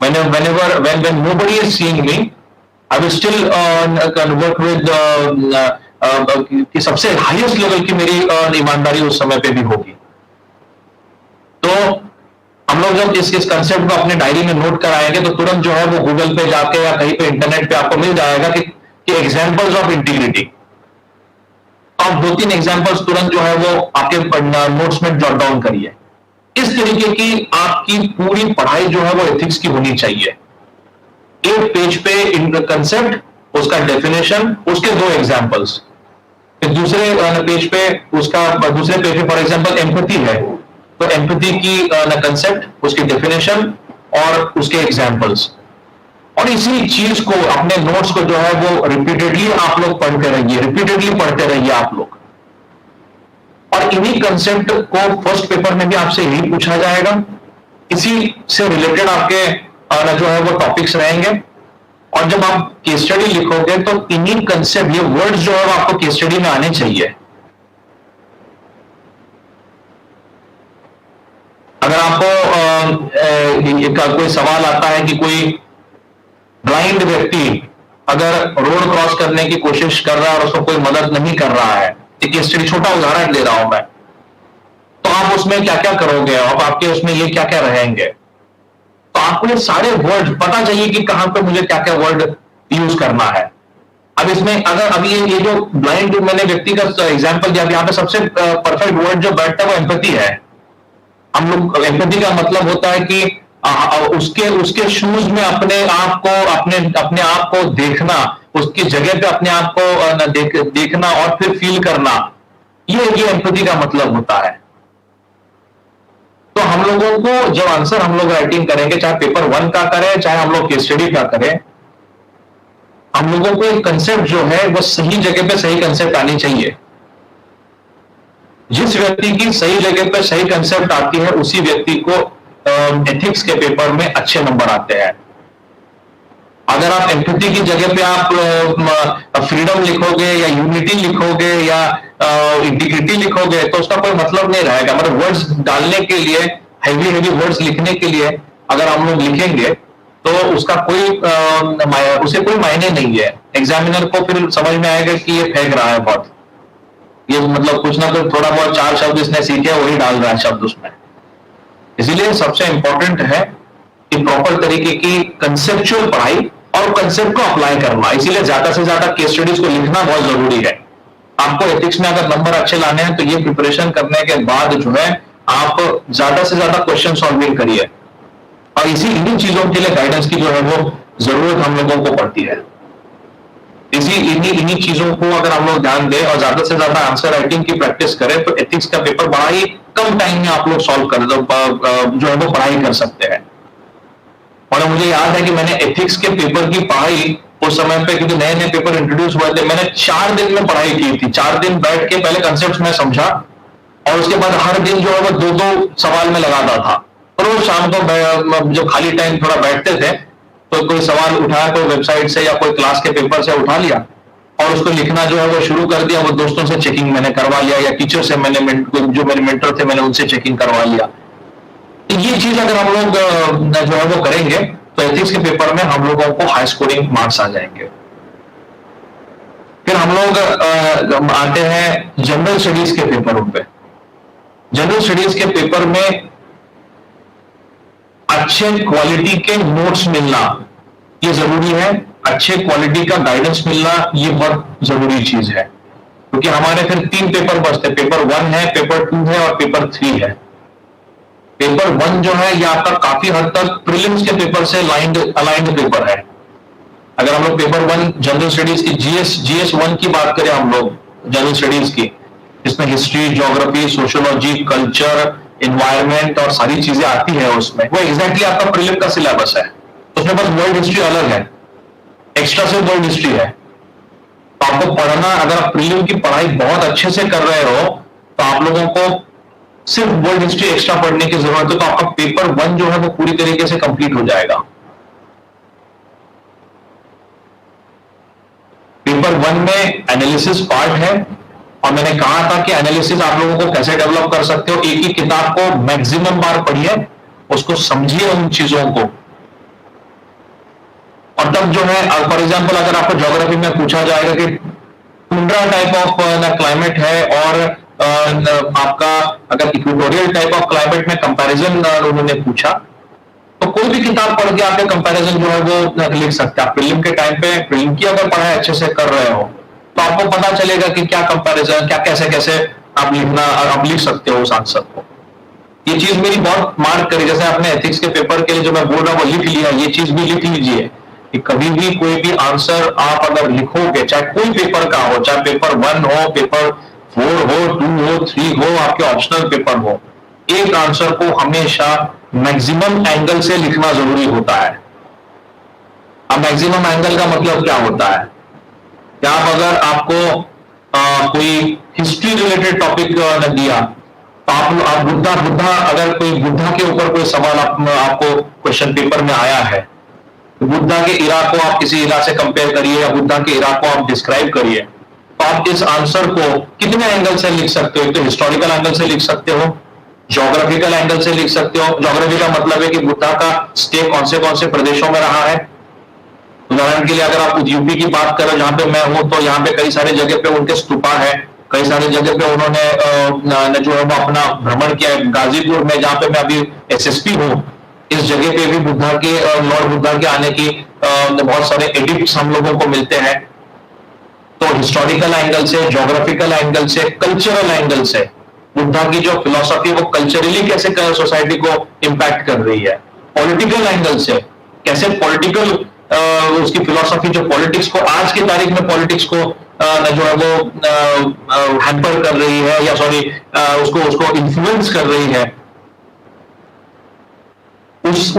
when nobody is seeing me, I will still work with कि सबसे हाईएस्ट लेवल की मेरी ईमानदारी उस समय पे भी होगी। तो हम लोग जब इस कंसेप्ट को अपने डायरी में नोट कराएंगे तो तुरंत जो है वो गूगल पे जाके या कहीं पे इंटरनेट पे आपको मिल जाएगा कि एग्जांपल्स ऑफ इंटीग्रिटी। आप 2-3 एग्जांपल्स तुरंत जो है वो आपके नोट्स में जॉट डाउन करिए। इस तरीके की आपकी पूरी पढ़ाई जो है वो एथिक्स की होनी चाहिए। एक पेज पे कंसेप्ट, उसका डेफिनेशन, उसके 2 एग्जांपल्स, दूसरे पेज पे दूसरे पेज पे फॉर एग्जांपल एम्पैथी है तो एम्पैथी की कंसेप्ट, उसकी डेफिनेशन और उसके एग्जांपल्स। और इसी चीज को, अपने नोट्स को जो है वो रिपीटेडली आप लोग पढ़ते रहिए, रिपीटेडली पढ़ते रहिए आप लोग। और इन्हीं कंसेप्ट को फर्स्ट पेपर में भी आपसे यही पूछा जाएगा, इसी से रिलेटेड आपके जो है वो टॉपिक्स रहेंगे। और जब आप केस स्टडी लिखोगे तो इन्हीं कंसेप्ट, ये वर्ड्स जो है वो आपको केस स्टडी में आने चाहिए। अगर आपको कोई सवाल आता है कि कोई ब्लाइंड व्यक्ति अगर रोड क्रॉस करने की कोशिश कर रहा है और उसको कोई मदद नहीं कर रहा है, एक स्टडी, छोटा उदाहरण दे रहा हूं मैं, तो आप उसमें क्या क्या करोगे और आपके उसमें ये क्या क्या रहेंगे। तो आपको ये सारे वर्ड पता चाहिए कि कहां पे मुझे क्या क्या वर्ड यूज करना है। अब इसमें अगर अभी ये जो ब्लाइंड मैंने व्यक्ति का एग्जांपल दिया, यहाँ पे सबसे परफेक्ट वर्ड जो बैठता है वो एम्पैथी है। हम लोग एम्पैथी का मतलब होता है कि उसके उसके शूज में अपने आप को अपने अपने आप को देखना, उसकी जगह पे अपने आप को देखना और फिर फील करना, ये एम्पैथी का मतलब होता है। तो हम लोगों को जब आंसर हम लोग राइटिंग करेंगे, चाहे पेपर 1 का करें चाहे हम लोग केस स्टडी का करें, हम लोगों को एक कंसेप्ट जो है वो सही जगह पे सही कंसेप्ट आनी चाहिए। जिस व्यक्ति की सही जगह पे सही कंसेप्ट आती है उसी व्यक्ति को एथिक्स के पेपर में अच्छे नंबर आते हैं। अगर आप एम्पैथी की जगह पे आप फ्रीडम लिखोगे या यूनिटी लिखोगे या इंटीग्रिटी लिखोगे तो उसका कोई मतलब नहीं रहेगा। मतलब वर्ड्स डालने के लिए, हैवी हैवी वर्ड्स लिखने के लिए अगर हम लोग लिखेंगे तो उसका उसे कोई मायने नहीं है। एग्जामिनर को फिर समझ में आएगा कि ये फेंक रहा है बहुत, ये मतलब कुछ ना कुछ थोड़ा बहुत 4 शब्द इसने सीखे वही डाल रहा है शब्द उसमें। इसीलिए सबसे इंपॉर्टेंट है कि प्रॉपर तरीके की कंसेप्चुअल पढ़ाई और कंसेप्ट को अप्लाई करना। इसीलिए ज्यादा से ज्यादा केस स्टडीज को लिखना बहुत जरूरी है। आपको एथिक्स में अगर नंबर अच्छे लाने हैं तो ये प्रिपरेशन करने के बाद जो है आप ज्यादा से ज्यादा क्वेश्चन सॉल्विंग करिए, और इन्हीं चीजों के लिए गाइडेंस की जो है वो जरूरत हम लोगों को पड़ती है। इन्हीं चीजों को अगर हम लोग ध्यान दें और ज्यादा से ज्यादा आंसर राइटिंग की प्रैक्टिस करें तो एथिक्स का पेपर बड़ा ही कम टाइम में आप लोग सॉल्व कर जो है वो पढ़ाई कर सकते हैं। और मुझे याद है कि मैंने एथिक्स के पेपर की पढ़ाई उस समय पे, क्योंकि नए नए पेपर इंट्रोड्यूस हुए थे, मैंने 4 दिन में पढ़ाई की थी। 4 दिन बैठ के पहले कंसेप्ट में समझा और उसके बाद हर दिन जो है वो 2-2 सवाल में लगाता था। रोज शाम को जब खाली टाइम थोड़ा बैठते थे तो कोई सवाल उठाया, कोई वेबसाइट से या कोई क्लास के पेपर से उठा लिया और उसको लिखना जो है वो शुरू कर दिया। वो दोस्तों से चेकिंग मैंने करवा लिया या टीचर से मैंने, जो मेरे मेंटर थे मैंने उनसे चेकिंग करवा लिया। ये चीज अगर हम लोग जो है वो करेंगे तो एथिक्स के पेपर में हम लोगों को हाई स्कोरिंग मार्क्स आ जाएंगे। फिर हम लोग आते हैं जनरल स्टडीज के पेपरों पे। जनरल स्टडीज के पेपर में अच्छे क्वालिटी के नोट्स मिलना ये जरूरी है, अच्छे क्वालिटी का गाइडेंस मिलना ये बहुत जरूरी चीज है, क्योंकि हमारे फिर 3 पेपर बचते, पेपर 1 है, पेपर 2 है और पेपर 3 है। पेपर 1 जो है ये आपका काफी हद तक प्रीलिम्स के पेपर से अलाइंड पेपर है। अगर हम लोग पेपर 1 जनरल स्टडीज की जीएस 1 की बात करें हम लोग जनरल स्टडीज की, इसमें history, geography, sociology, culture, environment और सारी चीजें आती है उसमें, वो एग्जैक्टली आपका प्रीलिम का सिलेबस है। उसमें बस वर्ल्ड हिस्ट्री अलग है, एक्स्ट्रा से वर्ल्ड हिस्ट्री है। तो आपको पढ़ना, अगर आप प्रीलिम की पढ़ाई बहुत अच्छे से कर रहे हो तो आप लोगों को सिर्फ वर्ल्ड हिस्ट्री एक्स्ट्रा पढ़ने की जरूरत है, तो आपका पेपर 1 जो है वो पूरी तरीके से कंप्लीट हो जाएगा। पेपर 1 में एनालिसिस पार्ट है और मैंने कहा था कि एनालिसिस आप लोगों को कैसे डेवलप कर सकते हो। एक ही किताब को मैक्सिमम बार पढ़िए, उसको समझिए उन चीजों को, और तब जो है फॉर एग्जांपल अगर आपको ज्योग्राफी में पूछा जाएगा कि टुंड्रा टाइप ऑफ क्लाइमेट है और आपका अगर इक्वेटोरियल टाइप ऑफ क्लाइमेट में कंपैरिजन उन्होंने पूछा, तो कोई भी किताब पढ़ के आपके कंपैरिजन जो है वो लिख सकते हैं। प्रीलिम के टाइम पे प्रीलिम की अगर पढ़ाई अच्छे से कर रहे हो तो आपको पता चलेगा कि क्या कंपैरिजन, क्या कैसे कैसे आप लिख सकते हो उस आंसर को। ये चीज मेरी बहुत मार्क करी, जैसे आपने एथिक्स के पेपर के लिए जो मैं बोल रहा हूँ वो लिख लिया, ये चीज भी लिख लीजिए कि कभी भी कोई भी आंसर आप अगर लिखोगे, चाहे कोई पेपर का हो, चाहे पेपर 1 हो, पेपर 4 हो, 2 हो, 3 हो, आपके ऑप्शनल पेपर हो, एक आंसर को हमेशा मैक्सिमम एंगल से लिखना जरूरी होता है। अब मैक्सिमम एंगल का मतलब क्या होता है? क्या अगर आपको कोई हिस्ट्री रिलेटेड टॉपिक दिया तो आप बुद्धा अगर कोई बुद्धा के ऊपर कोई सवाल आपको क्वेश्चन पेपर में आया है, तो बुद्धा के इरा को आप किसी इरा से कंपेयर करिए या बुद्धा के इरा को आप डिस्क्राइब करिए, तो आप इस आंसर को कितने एंगल से लिख सकते हो? एक तो हिस्टोरिकल एंगल से लिख सकते हो, ज्योग्राफिकल एंगल से लिख सकते हो। ज्योग्राफी का मतलब है कि बुद्धा का स्टे कौन से प्रदेशों में रहा है। उदाहरण के लिए अगर आप यूपी की बात करें जहां पे मैं हूं, तो यहाँ पे कई सारे जगह पे उनके स्तूपा है, कई सारी जगह पे उन्होंने जो है वो अपना भ्रमण किया है। गाजीपुर में जहां पे मैं अभी एसएसपी हूँ, इस जगह पे भी बुद्धा के लॉर्ड बुद्धा के आने की बहुत सारे एडिक्ट्स हम लोगों को मिलते हैं। तो हिस्टोरिकल एंगल से, ज्योग्राफिकल एंगल से, कल्चरल एंगल से बुद्धा की जो फिलॉसफी वो कल्चरली कैसे सोसाइटी को इंपैक्ट कर रही है, पॉलिटिकल एंगल से कैसे पॉलिटिकल उसकी फिलॉसफी जो पॉलिटिक्स को आज की तारीख में पॉलिटिक्स को जो है वो हैम्पर कर रही है, या सॉरी उसको उसको इन्फ्लुएंस कर रही है। उस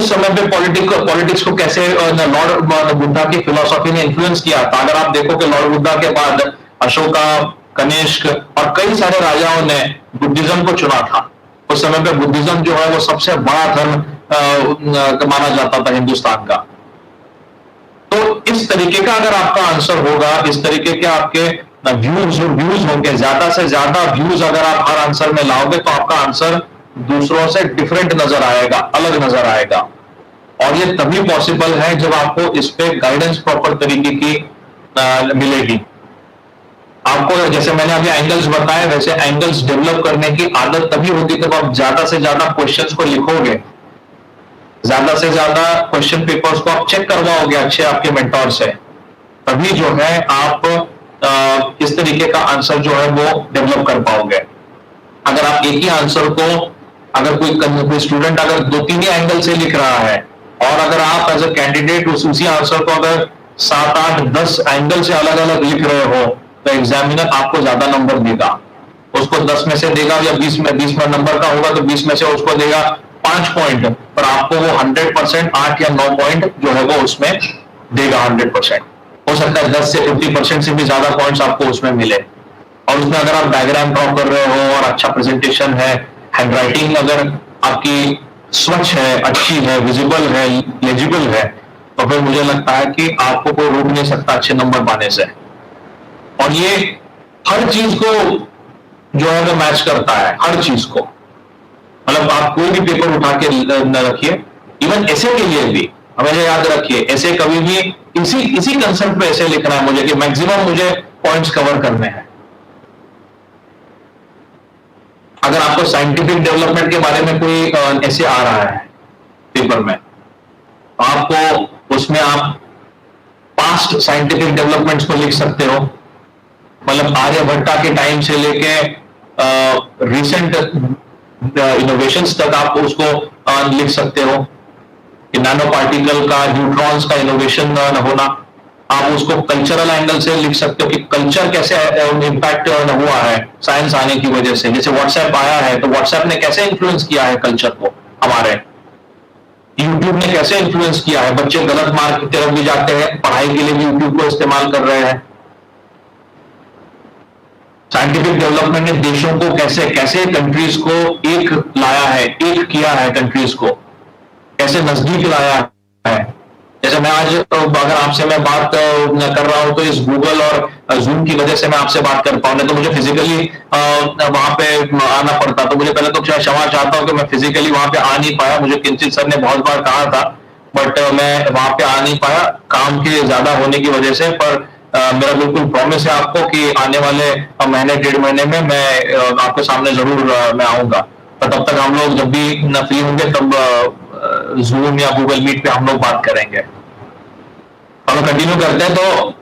समय पे पॉलिटिक्स को कैसे लॉर्ड बुद्धा की फिलॉसफी ने इन्फ्लुएंस किया था। अगर आप देखो कि लॉर्ड बुद्धा के बाद अशोका, कनिष्क और कई सारे राजाओं ने बुद्धिज्म को चुना था। उस समय पे बुद्धिज्म जो है वो सबसे बड़ा धर्म माना जाता था हिंदुस्तान का। तो इस तरीके का अगर आपका आंसर होगा, इस तरीके के आपके व्यूज होंगे, ज्यादा से ज्यादा व्यूज अगर आप हर आंसर में लाओगे तो आपका आंसर दूसरों से डिफरेंट नजर आएगा, अलग नजर आएगा। और ये तभी पॉसिबल है जब आपको इस पे गाइडेंस प्रॉपर तरीके की मिलेगी। आपको जैसे मैंने अभी एंगल्स बताए, वैसे एंगल्स डेवलप करने की आदत तभी होगी जब आप ज्यादा से ज्यादा क्वेश्चंस को लिखोगे, ज्यादा से ज्यादा क्वेश्चन पेपर्स को आप चेक करवाओगे अच्छे आपके मेंटोर से, तभी जो है आप इस तरीके का आंसर जो है वो डेवलप कर पाओगे। अगर आप एक ही आंसर को, अगर कोई स्टूडेंट अगर 2-3 ही एंगल से लिख रहा है, और अगर आप एज अ कैंडिडेट उसी आंसर को अगर 7, 8, 10 एंगल से अलग अलग लिख रहे हो, तो एग्जामिनर आपको ज्यादा नंबर देगा। उसको 10 में से देगा, या 20 में नंबर का होगा तो 20 में से उसको देगा 5 पॉइंट, पर आपको वो 100% 8 या 9 पॉइंट जो है वो उसमें देगा 100%। हो सकता है 10 से 50% से भी ज्यादा पॉइंट्स आपको उसमें मिले। और उसमें अगर आप डायग्राम ड्रॉ कर रहे हो और अच्छा प्रेजेंटेशन है, हैंडराइटिंग अगर आपकी स्वच्छ है, अच्छी है, विजिबल है, लेजिबल है, तो फिर मुझे लगता है कि आपको कोई रोक नहीं सकता अच्छे नंबर पाने से। और ये हर चीज को जो है वो मैच करता है, हर चीज को। मतलब आप कोई भी पेपर उठा के न रखिए, इवन ऐसे के लिए भी हमेशा याद रखिए, ऐसे कभी भी इसी कंसेप्ट पे ऐसे लिखना है मुझे कि मैक्सिमम मुझे पॉइंट्स कवर करने हैं। अगर आपको साइंटिफिक डेवलपमेंट के बारे में कोई ऐसे आ रहा है पेपर में, आपको उसमें आप पास्ट साइंटिफिक डेवलपमेंट्स को लिख सकते हो। मतलब आर्यभट्टा के टाइम से लेके रिसेंट इनोवेशंस तक आप उसको लिख सकते हो कि नैनो पार्टिकल का, न्यूट्रॉन्स का इनोवेशन होना। आप उसको कल्चरल एंगल से लिख सकते हो कि कल्चर कैसे इम्पैक्ट हुआ है साइंस आने की वजह से। जैसे व्हाट्सएप आया है तो व्हाट्सएप ने कैसे इन्फ्लुएंस किया है कल्चर को हमारे, यूट्यूब ने कैसे इन्फ्लुएंस किया है। बच्चे गलत मार्ग की तरफ भी जाते हैं, पढ़ाई के लिए भी यूट्यूब को इस्तेमाल कर रहे हैं। साइंटिफिक डेवलपमेंट ने देशों को कैसे कैसे कंट्रीज को एक लाया है, एक किया है कंट्रीज को, कैसे नजदीक लाया है। जैसे मैं आज अगर आपसे मैं बात कर रहा हूं तो इस गूगल और जूम की वजह से मैं आपसे बात कर पाऊं, नहीं तो मुझे फिजिकली वहां पे आना पड़ता। तो मुझे पहले तो क्षमा चाहता हूं कि मैं फिजिकली वहां पे आ नहीं पाया। मुझे किंचित सर ने बहुत बार कहा था, बट मैं वहां पे आ नहीं पाया काम के ज्यादा होने की वजह से। पर मेरा बिल्कुल प्रॉमिस है आपको कि आने वाले महीने 1.5 महीने में मैं आपके सामने जरूर मैं आऊंगा। तो तब तक हम लोग जब भी न फ्री होंगे तब जूम या गूगल मीट पे हम लोग बात करेंगे। हम कंटिन्यू करते हैं। तो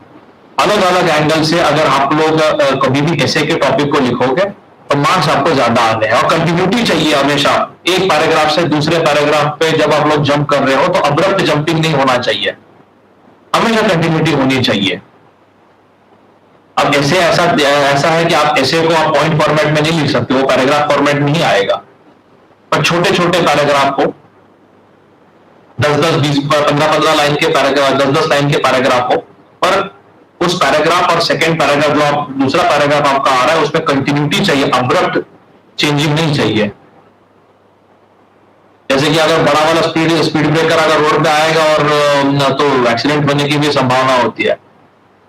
अलग अलग एंगल से अगर आप लोग कभी भी ऐसे के टॉपिक को लिखोगे तो मार्क्स आपको ज्यादा आने हैं। और कंटिन्यूटी चाहिए हमेशा, एक पैराग्राफ से दूसरे पैराग्राफ पे जब आप लोग जंप कर रहे हो तो अब्रप्ट जंपिंग नहीं होना चाहिए, हमेशा कंटिन्यूटी होनी चाहिए। अब ऐसे ऐसा है कि आप ऐसे को आप पॉइंट फॉर्मेट में नहीं लिख सकते, वो पैराग्राफ फॉर्मेट में ही आएगा। पर छोटे छोटे पैराग्राफ को 10-10, 20, 15-15 लाइन के पैराग्राफ, 10-10 लाइन के पैराग्राफ हो, पर उस पैराग्राफ और सेकंड पैराग्राफ जो आप दूसरा पैराग्राफ आपका आ रहा है उसमें कंटिन्यूटी चाहिए, अब्रप्ट चेंजिंग नहीं चाहिए। जैसे कि अगर बड़ा वाला स्पीड ब्रेकर अगर रोड पे आएगा और तो एक्सीडेंट होने की भी संभावना होती है,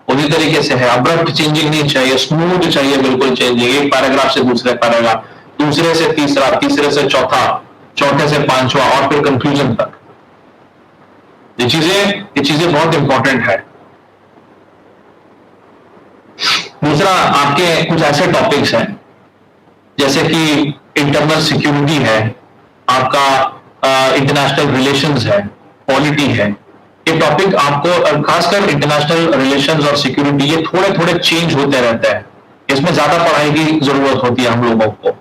उसी तरीके से है। अब्रप्ट चेंजिंग नहीं चाहिए, स्मूथ चाहिए, बिल्कुल चेंजिंग। एक पैराग्राफ से दूसरे पैराग्राफ, दूसरे से तीसरा, तीसरे से चौथा, चौथे से पांचवा और फिर कंक्लूजन तक। ये चीजें बहुत इंपॉर्टेंट है। दूसरा, आपके कुछ ऐसे टॉपिक्स हैं जैसे कि इंटरनल सिक्योरिटी है, आपका इंटरनेशनल रिलेशंस है, पॉलिटी है, ये टॉपिक आपको खासकर इंटरनेशनल रिलेशंस और सिक्योरिटी ये थोड़े थोड़े चेंज होते रहते हैं, इसमें ज्यादा पढ़ाई की जरूरत होती है हम लोगों को।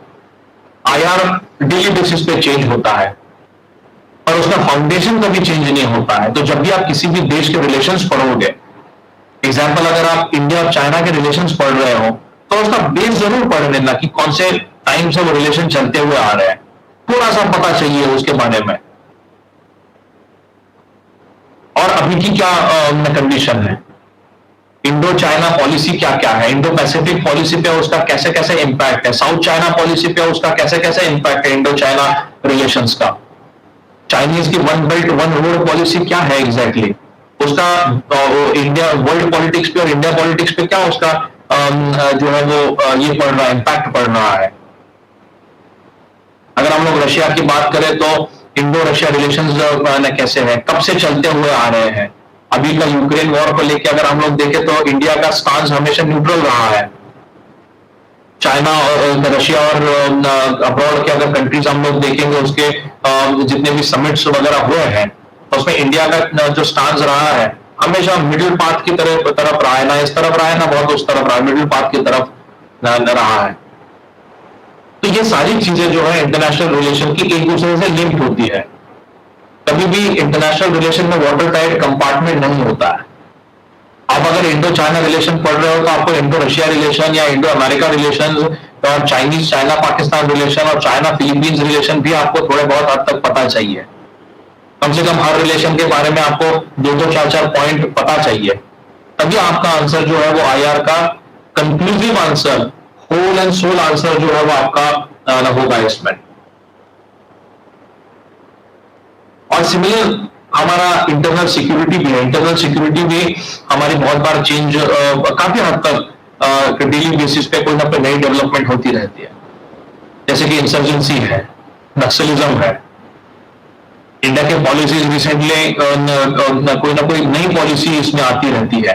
आईआर डेली बेसिस पे चेंज होता है और उसका फाउंडेशन कभी चेंज नहीं होता है। तो जब भी आप किसी भी देश के रिलेशंस पढ़ोगे, एग्जाम्पल अगर आप इंडिया और चाइना के रिलेशंस पढ़ रहे हो तो उसका बेस जरूर पढ़ लेना कि कौन से टाइम से वो रिलेशन चलते हुए आ रहे हैं, थोड़ा सा पता चाहिए उसके बारे में और अभी की क्या कंडीशन है, इंडो चाइना पॉलिसी क्या क्या है, इंडो पैसिफिक पॉलिसी पे उसका कैसे कैसे इंपैक्ट है, साउथ चाइना पॉलिसी पे उसका कैसे कैसे इंपैक्ट है इंडो चाइना रिलेशंस का, चाइनीज की one belt one road policy क्या है एग्जैक्टली उसका, इंडिया वर्ल्ड पॉलिटिक्स पे और इंडिया पॉलिटिक्स पे क्या उसका जो है वो ये पड़ रहा है, इंपैक्ट पड़ रहा है। अगर हम लोग रशिया की बात करें तो इंडो रशिया रिलेशंस कैसे है, कब से चलते हुए आ रहे हैं। अभी का यूक्रेन वॉर को लेकर अगर हम लोग देखें तो इंडिया का स्टांस हमेशा न्यूट्रल रहा है। चाइना और रशिया और अब्रॉड के अगर कंट्रीज हम लोग देखेंगे उसके जितने भी समिट्स वगैरह हुए हैं तो उसमें इंडिया का जो स्टांस रहा है हमेशा मिडिल पाथ की तरफ रहा है, ना इस तरफ रहा है ना बहुत उस तरफ रहा है, मिडिल पाथ की तरफ रहा है। तो ये सारी चीजें जो है इंटरनेशनल रिलेशन की एक दूसरे से लिंक्ड होती है। कभी भी इंटरनेशनल रिलेशन में वाटर टाइट कंपार्टमेंट नहीं होता है। आप अगर इंडो चाइना रिलेशन पढ़ रहे हो तो आपको इंडो रशिया रिलेशन या इंडो अमेरिका रिलेशन और चाइनीज चाइना पाकिस्तान रिलेशन और चाइना फिलीपींस रिलेशन भी आपको थोड़े बहुत हद तक पता चाहिए। कम से कम हर रिलेशन के बारे में आपको दो चार चार पॉइंट पता चाहिए, तभी आपका आंसर जो है वो आईआर का conclusive answer, whole and sole answer जो है वो आपका होगा इसमें। और सिमिलर हमारा इंटरनल सिक्योरिटी भी है। इंटरनल सिक्योरिटी भी हमारी बहुत बार चेंज काफी हद तक डेली बेसिस पे कोई ना कोई नई डेवलपमेंट होती रहती है, जैसे कि इंसर्जेंसी है, नक्सलिज्म है। इंडिया के पॉलिसीज रिसेंटली कोई ना कोई नई पॉलिसी इसमें आती रहती है।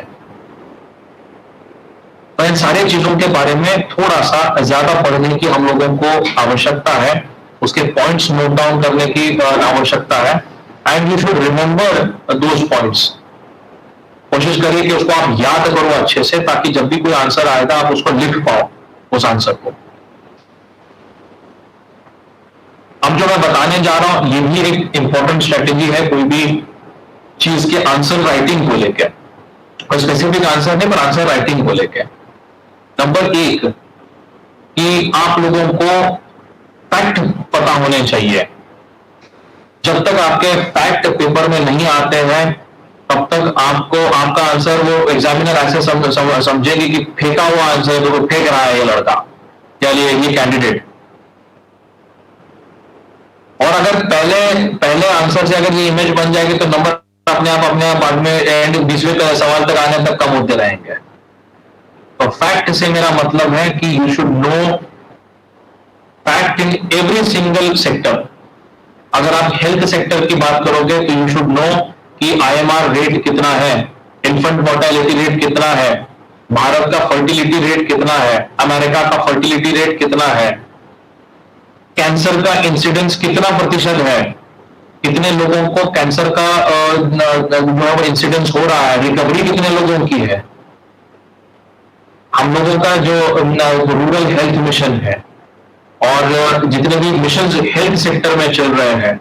तो इन सारी चीजों के बारे में थोड़ा सा ज्यादा पढ़ने की हम लोगों को आवश्यकता है, उसके पॉइंट्स नोट डाउन करने की आवश्यकता है and you should remember those points. कोशिश करिए कि उसको आप याद करो अच्छे से, ताकि जब भी कोई आंसर आएगा आप उसको लिख पाओ उस आंसर को। अब जो मैं बताने जा रहा हूं ये भी एक इंपॉर्टेंट स्ट्रेटेजी है कोई भी चीज के आंसर राइटिंग को लेकर, कोई स्पेसिफिक आंसर नहीं पर आंसर राइटिंग को लेकर। नंबर एक कि आप लोगों को फैक्ट पता होने चाहिए। जब तक आपके फैक्ट पेपर में नहीं आते हैं तब तक आपको आपका आंसर वो एग्जामिनर ऐसे समझेगी कि फेंका हुआ आंसर वो फेंक रहा है ये लड़का या ये कैंडिडेट। और अगर पहले आंसर से अगर ये इमेज बन जाएगी तो नंबर अपने आप बाद में एंड 20वें सवाल तक आने तक कम होते रहेंगे। तो फैक्ट से मेरा मतलब है कि you should know fact in every single sector. अगर आप हेल्थ सेक्टर की बात करोगे तो यू शुड नो कि आईएमआर रेट कितना है, इन्फेंट मोर्टेलिटी रेट कितना है, भारत का फर्टिलिटी रेट कितना है, अमेरिका का फर्टिलिटी रेट कितना है, कैंसर का इंसिडेंस कितना प्रतिशत है, कितने लोगों को कैंसर का जो इंसिडेंस हो रहा है, रिकवरी कितने लोगों की है। हम लोगों का जो रूरल हेल्थ मिशन है और जितने भी मिशन हेल्थ सेक्टर में चल रहे हैं,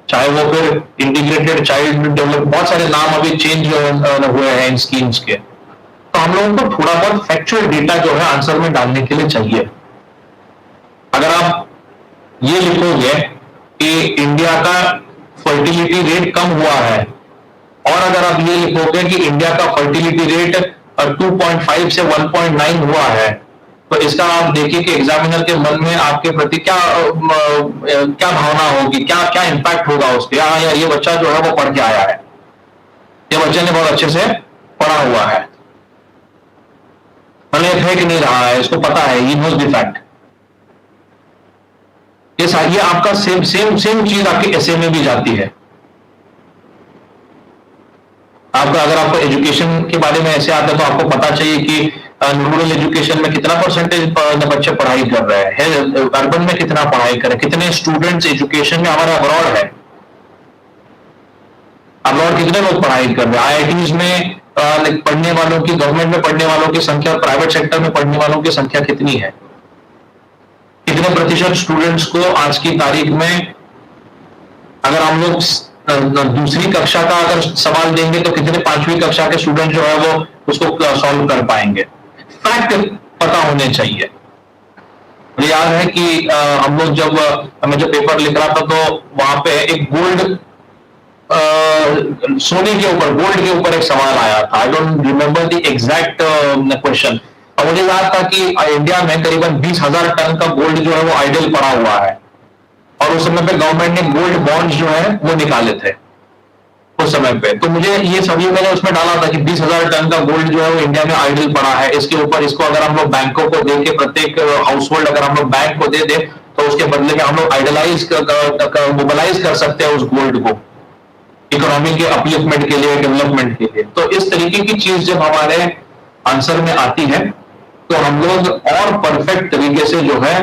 चाहे वो फिर इंटीग्रेटेड चाइल्ड डेवलप, बहुत सारे नाम अभी चेंज हुए हैं इन स्कीम्स के। तो हम लोगों को थोड़ा बहुत फैक्चुअल डेटा जो है आंसर में डालने के लिए चाहिए। अगर आप ये लिखोगे कि इंडिया का फर्टिलिटी रेट कम हुआ है और अगर आप ये लिखोगे कि इंडिया का फर्टिलिटी रेट 2.5 से 1.9 हुआ है, तो इसका आप देखिए कि एग्जामिनर के मन में आपके प्रति क्या भावना होगी, क्या इंपैक्ट होगा उसके। हाँ यार ये बच्चा जो है वो पढ़ के आया है, ये बच्चे ने बहुत अच्छे से पढ़ा हुआ है, मतलब फेंक नहीं रहा है, इसको पता है, ही नोज द फैक्ट। ये आपका सेम चीज आपके एसे में भी जाती है। आपका अगर आपको एजुकेशन के बारे में ऐसे आता है तो आपको पता चाहिए कि रूरल एजुकेशन में कितना परसेंटेज बच्चे पढ़ाई कर रहे हैं, अर्बन में कितना पढ़ाई कर रहे हैं, कितने स्टूडेंट्स एजुकेशन में हमारे अब्रॉड है। अब्रॉड कितने लोग पढ़ाई कर रहे हैं? आईआईटीज में पढ़ने वालों की, गवर्नमेंट में पढ़ने वालों की संख्या, प्राइवेट सेक्टर में पढ़ने वालों की संख्या कितनी है? कितने प्रतिशत स्टूडेंट्स को आज की तारीख में, अगर हम लोग दूसरी कक्षा का अगर सवाल देंगे तो कितने पांचवी कक्षा के स्टूडेंट जो है वो उसको सॉल्व कर पाएंगे? फैक्ट पता होने चाहिए। मुझे याद है कि हम लोग जब मैं जो पेपर लिख रहा था तो वहां पे एक सोने के ऊपर, गोल्ड के ऊपर एक सवाल आया था। I don't remember the exact question. और मुझे याद था कि इंडिया में करीबन 20,000 टन का गोल्ड जो है वो आइडल पड़ा हुआ है, और उस समय पे गवर्नमेंट ने गोल्ड बॉन्ड्स जो है वो निकाले थे उस समय पे। तो मुझे ये सभी मैंने उसमें डाला था कि 20,000 टन का गोल्ड जो है वो इंडिया में आइडल पड़ा है, इसके ऊपर इसको अगर हम लोग बैंकों को दे के, प्रत्येक हाउस होल्ड अगर हम लोग बैंक को दे दे तो उसके बदले में हम लोग मोबिलाइज कर सकते हैं उस गोल्ड को इकोनॉमी के अपलिफ्टमेंट के लिए, डेवलपमेंट के लिए। तो इस तरीके की चीज जब हमारे आंसर में आती है तो हम लोग और परफेक्ट तरीके से जो है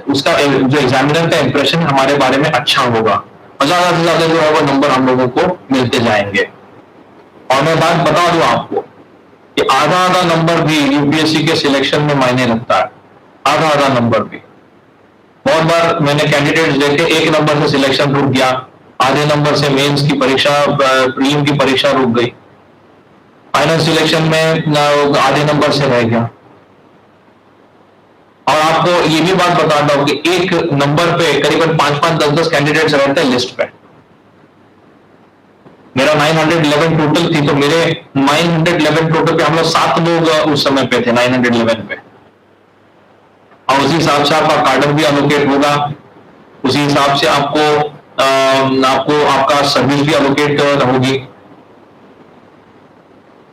उसका जो एग्जामिनर का इंप्रेशन हमारे बारे में अच्छा होगा, और ज्यादा से ज्यादा जो है वो नंबर हम लोगों को मिलते जाएंगे। और मैं बात बता दूं आपको कि आधा आधा नंबर भी यूपीएससी के सिलेक्शन में मायने रखता है, आधा आधा नंबर भी। बहुत बार मैंने कैंडिडेट्स देखे 1 नंबर से सिलेक्शन रुक गया, आधे नंबर से मेंस की परीक्षा, प्रीलिम की परीक्षा रुक गई, फाइनल सिलेक्शन में आधे नंबर से रह गया। और आपको ये भी बात बताता हूं कि 1 नंबर पे करीबन 5-5, 10-10 कैंडिडेट्स रहते हैं लिस्ट पे। मेरा 911 टोटल थी, तो मेरे 911 टोटल पे हम लोग 7 लोग उस समय पे थे 911 पे। और उसी हिसाब से आपका कार्डन भी एलोकेट होगा, उसी हिसाब से आपको आपका सर्विस भी एलोकेट होगी।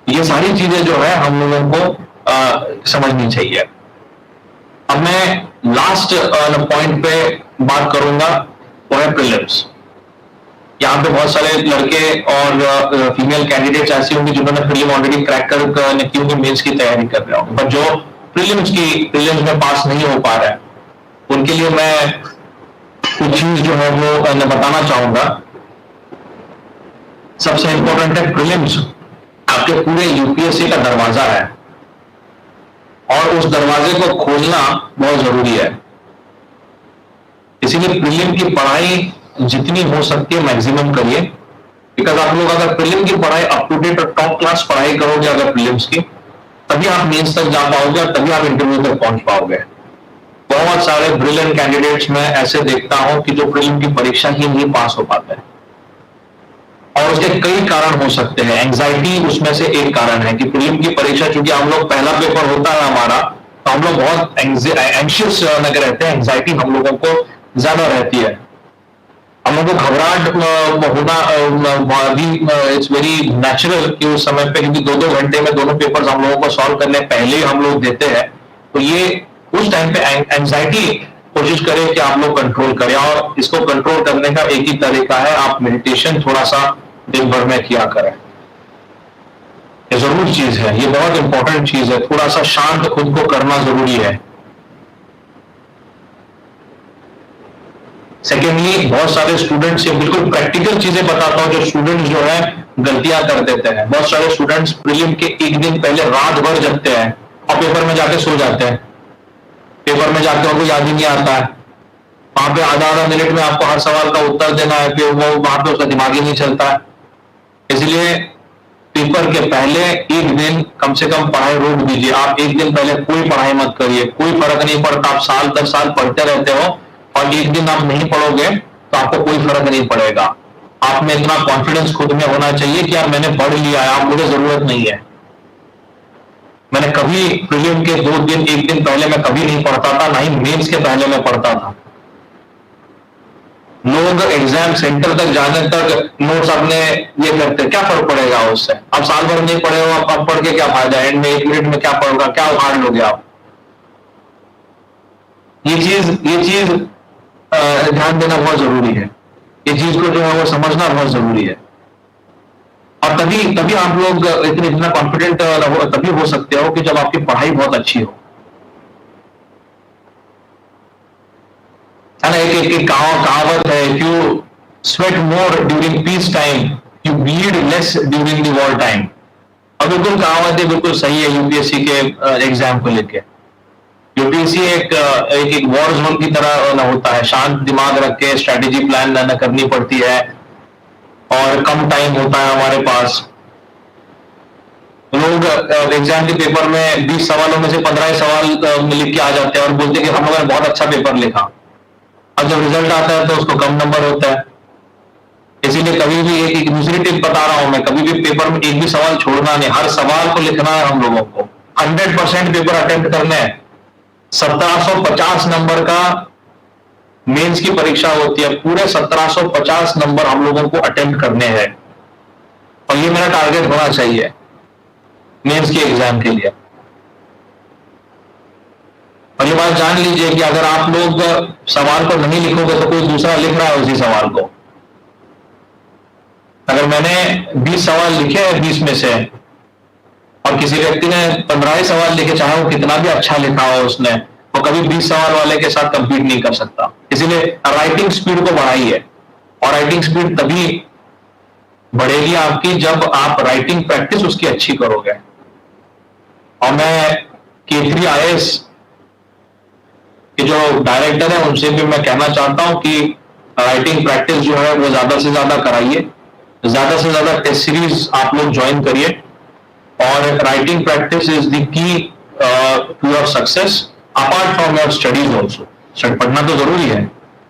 ये सारी चीजें जो है हम लोगों को समझनी चाहिए। अब मैं लास्ट पॉइंट पे बात करूंगा, वो है प्रीलिम्स। यहाँ पे बहुत सारे लड़के और फीमेल कैंडिडेट्स ऐसे होंगे जिन्होंने प्रीलिम ऑलरेडी क्रैक कर की होंगी, मेंस की तैयारी कर रहे होंगे, पर जो प्रीलिम्स में पास नहीं हो पा रहा है उनके लिए मैं कुछ चीज जो है वो मैं बताना चाहूंगा। सबसे इंपॉर्टेंट है, प्रीलिम्स आपके पूरे यूपीएससी का दरवाजा है, और उस दरवाजे को खोलना बहुत जरूरी है। इसीलिए प्रीलिम की पढ़ाई जितनी हो सकती है मैक्सिमम करिए, बिकॉज आप लोग अगर प्रीलिम की पढ़ाई अप टू डेट और टॉप क्लास पढ़ाई करोगे अगर प्रीलिम्स की, तभी आप मेंस तक जा पाओगे और तभी आप इंटरव्यू तक पहुंच पाओगे। बहुत सारे ब्रिलियंट कैंडिडेट्स मैं ऐसे देखता हूं कि जो प्रीलिम की परीक्षा ही नहीं पास हो पाते हैं, और उसके कई कारण हो सकते हैं। एंजाइटी उसमें से एक कारण है कि प्रीलिम की परीक्षा, चूंकि हम लोग पहला पेपर होता है हमारा, तो हम लोग बहुत एंशियस लगे रहते हैं, एंजाइटी हम लोगों को ज्यादा रहती है, हम लोगों को घबराहट होना भी इट्स वेरी नेचुरल कि उस समय पे, क्योंकि 2-2 घंटे में दोनों पेपर्स हम लोगों को सॉल्व करने पहले ही हम लोग देते हैं, तो ये उस टाइम पे एंजाइटी कोशिश करें कि आप लोग कंट्रोल करें। और इसको कंट्रोल करने का एक ही तरीका है, आप मेडिटेशन थोड़ा सा दिन भर में किया करें। ये जरूर चीज है, ये बहुत इंपॉर्टेंट चीज है, थोड़ा सा शांत खुद को करना जरूरी है। सेकेंडली, बहुत सारे स्टूडेंट्स, ये बिल्कुल प्रैक्टिकल चीजें बताता हूं जो स्टूडेंट्स जो है गलतियां कर देते हैं। बहुत सारे स्टूडेंट्स प्रीलिम के एक दिन पहले रात भर जगते हैं और पेपर में जाके सो जाते हैं। पेपर में जाके उनको याद ही नहीं आता है, वहां पे आधा मिनट में आपको हर सवाल का उत्तर देना है, फिर वो वहां पे उसका दिमाग ही नहीं चलता है। इसलिए पेपर के पहले एक दिन कम से कम पढ़ाई रोक दीजिए। आप एक दिन पहले कोई पढ़ाई मत करिए, कोई फर्क नहीं पड़ता, आप साल 10 साल पढ़ते रहते हो और एक दिन आप नहीं पढ़ोगे तो आपको कोई फर्क नहीं पड़ेगा। आप में इतना कॉन्फिडेंस खुद में होना चाहिए कि यार मैंने पढ़ लिया है, आप मुझे जरूरत नहीं है। मैंने कभी प्रीलिम के 2 दिन, 1 दिन पहले मैं कभी नहीं पढ़ता था, ना ही मेंस के पहले मैं पढ़ता था। लोग एग्जाम सेंटर तक जाने तक नोट्स अपने ये करते, क्या फर्क पड़ेगा उससे? आप साल भर नहीं पढ़े हो, अब पढ़ के क्या फायदा? एंड में 1 मिनट में क्या पढ़ोगा, क्या उखाड़ लोगे आप? ये चीज ध्यान देना बहुत जरूरी है। ये चीज को जो है वो समझना बहुत जरूरी है, और तभी आप लोग इतना कॉन्फिडेंट तभी हो सकते हो कि जब आपकी पढ़ाई बहुत अच्छी हो। है ना, एक कहावत है, sweat more during peace time, you bleed less during the war time. और बिल्कुल कहावत है, बिल्कुल सही है यूपीएससी के एग्जाम को लेके। यूपीएससी एक वॉर जोन की तरह ना होता है, शांत दिमाग रख के स्ट्रेटेजी प्लान ना करनी पड़ती है और कम टाइम होता है हमारे पास। लोग एग्जाम के पेपर में 20 सवालों में से 15 सवाल लिख के आ जाते हैं और बोलते हैं कि हम लोगों ने बहुत अच्छा पेपर लिखा, और जब रिजल्ट आता है तो उसको कम नंबर होता है। इसीलिए कभी भी एक दूसरी टिप बता रहा हूं मैं, कभी भी पेपर में एक भी सवाल छोड़ना नहीं, हर सवाल को लिखना है हम लोगों को। 100% पेपर अटेम्प्ट करने हैं। 1750 नंबर का मेंस की परीक्षा होती है, पूरे 1750 नंबर हम लोगों को अटेम्प्ट करने हैं, और ये मेरा टारगेट होना चाहिए मेंस के एग्जाम के लिए। और ये बात जान लीजिए कि अगर आप लोग सवाल को नहीं लिखोगे तो कोई दूसरा लिख रहा है उसी सवाल को। अगर मैंने 20 सवाल लिखे हैं 20 में से, और किसी व्यक्ति ने 15 सवाल लिखे, चाहे वो कितना भी अच्छा लिखा हो उसने, वो कभी 20 सवाल वाले के साथ कंपीट नहीं कर सकता। इसीलिए राइटिंग स्पीड को बढ़ाइए, और राइटिंग स्पीड तभी बढ़ेगी आपकी जब आप राइटिंग प्रैक्टिस उसकी अच्छी करोगे। और मैं K3 IAS के जो डायरेक्टर है उनसे भी मैं कहना चाहता हूं कि राइटिंग प्रैक्टिस जो है वो ज्यादा से ज्यादा कराइए, ज्यादा से ज्यादा टेस्ट सीरीज आप लोग ज्वाइन करिए, और writing practice is the key to your success apart from your studies also. पढ़ना तो जरूरी है,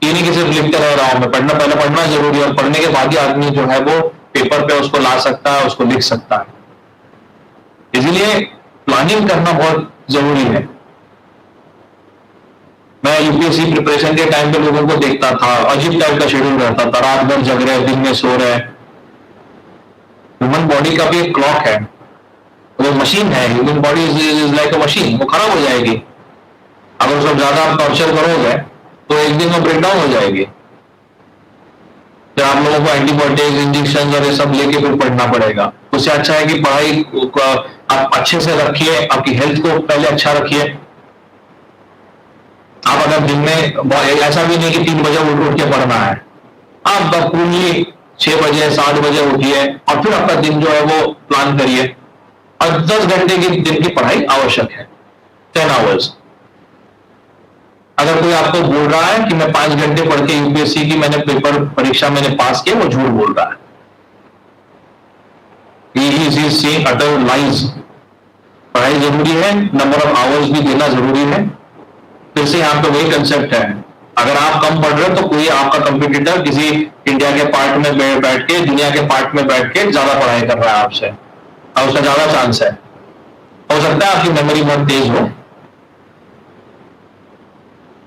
ये नहीं कि सिर्फ लिखते रह रहा हूं मैं, पहले पढ़ना जरूरी है, और पढ़ने के बाद ही आदमी जो है वो पेपर पे उसको ला सकता है, उसको लिख सकता है। इसलिए प्लानिंग करना बहुत जरूरी है। मैं यूपीएससी प्रिपरेशन के टाइम पे लोगों को देखता था, अजीब टाइप का शेड्यूल रहता था, रात भर जग रहे, दिन में सो रहे। ह्यूमन बॉडी का भी एक क्लॉक है, वो मशीन है, human body is like a machine, वो खराब हो जाएगी अगर उसको ज्यादा आप टॉर्चर करोगे तो एक दिन में ब्रेकडाउन हो जाएगी। फिर आप लोगों को एंटीबायोटिक इंजेक्शन और ये सब लेके फिर पढ़ना पड़ेगा। उससे अच्छा है कि पढ़ाई आप अच्छे से रखिए, आपकी हेल्थ को पहले अच्छा रखिए। आप अगर दिन में, ऐसा भी नहीं कि 3 बजे उठ के पढ़ना है, आप पूरी 6 बजे 7 बजे उठिए और फिर आपका दिन जो है वो प्लान करिए। और 10 घंटे की दिन की पढ़ाई आवश्यक है, 10 आवर्स। अगर कोई आपको बोल रहा है कि मैं 5 घंटे पढ़ के यूपीएससी की मैंने पेपर परीक्षा मैंने पास किया, वो झूठ बोल रहा है। He is saying utter lies। पढ़ाई जरूरी है, नंबर ऑफ आवर्स भी देना जरूरी है। फिर से यहाँ पे वही कंसेप्ट है, अगर आप कम पढ़ रहे हो तो कोई आपका कंपटीटर किसी इंडिया के पार्ट में बैठ के, दुनिया के पार्ट में बैठ के ज्यादा पढ़ाई कर रहा है आपसे, और उसका ज्यादा चांस है। हो सकता है आपकी मेमोरी बहुत तेज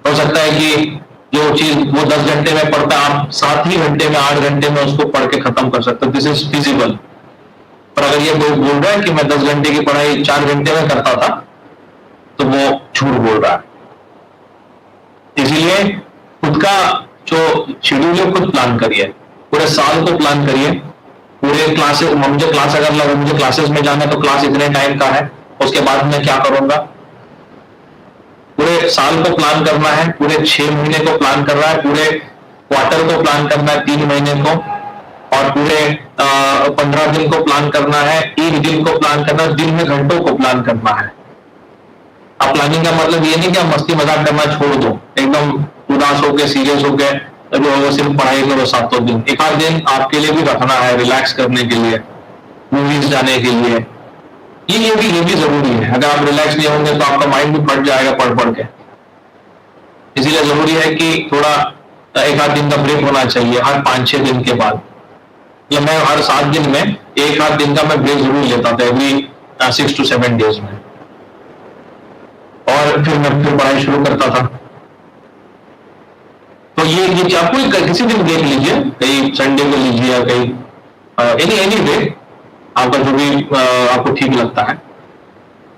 हो सकता है कि जो चीज वो 10 घंटे में पढ़ता है आप 7 ही घंटे में 8 घंटे में उसको पढ़ के खत्म कर सकते हो। This is feasible. पर अगर ये लोग बोल रहा है कि मैं 10 घंटे की पढ़ाई 4 घंटे में करता था, तो वो झूठ बोल रहा है। इसीलिए खुद का जो शेड्यूल है खुद प्लान करिए, पूरे साल को प्लान करिए। पूरे क्लासेस, मुझे क्लास अगर लगा मुझे क्लासेस में जाना है तो क्लास इतने टाइम का है, उसके बाद मैं क्या करूंगा। पूरे साल को प्लान करना है, पूरे 6 महीने को प्लान करना है, पूरे क्वार्टर को प्लान करना है, 3 महीने को, और पूरे 15 दिन को प्लान करना है, 1 दिन को प्लान करना है, दिन में घंटों को प्लान करना है। अब प्लानिंग का मतलब ये नहीं कि आप मस्ती मजाक करना छोड़ दो, एकदम उदास होकर सीरियस होकर जो है सिर्फ पढ़ाई करो 7 दिन। एक आध दिन आपके लिए भी रखना है, रिलैक्स करने के लिए, मूवीज जाने के लिए। ये भी जरूरी है। अगर आप रिलैक्स नहीं होंगे तो आपका माइंड भी फट जाएगा पढ़ के। इसीलिए जरूरी है कि थोड़ा 1 आध दिन का ब्रेक होना चाहिए हर 5-6 दिन के बाद। या मैं हर 7 दिन में 1 आध दिन का मैं ब्रेक जरूर लेता था, एवरी 6 to 7 डेज में, और फिर मैं पढ़ाई शुरू करता था। तो ये आप कोई किसी दिन देख लीजिए, कहीं संडे को लीजिए या कहीं एनी डे, आपका जो भी आपको ठीक लगता है।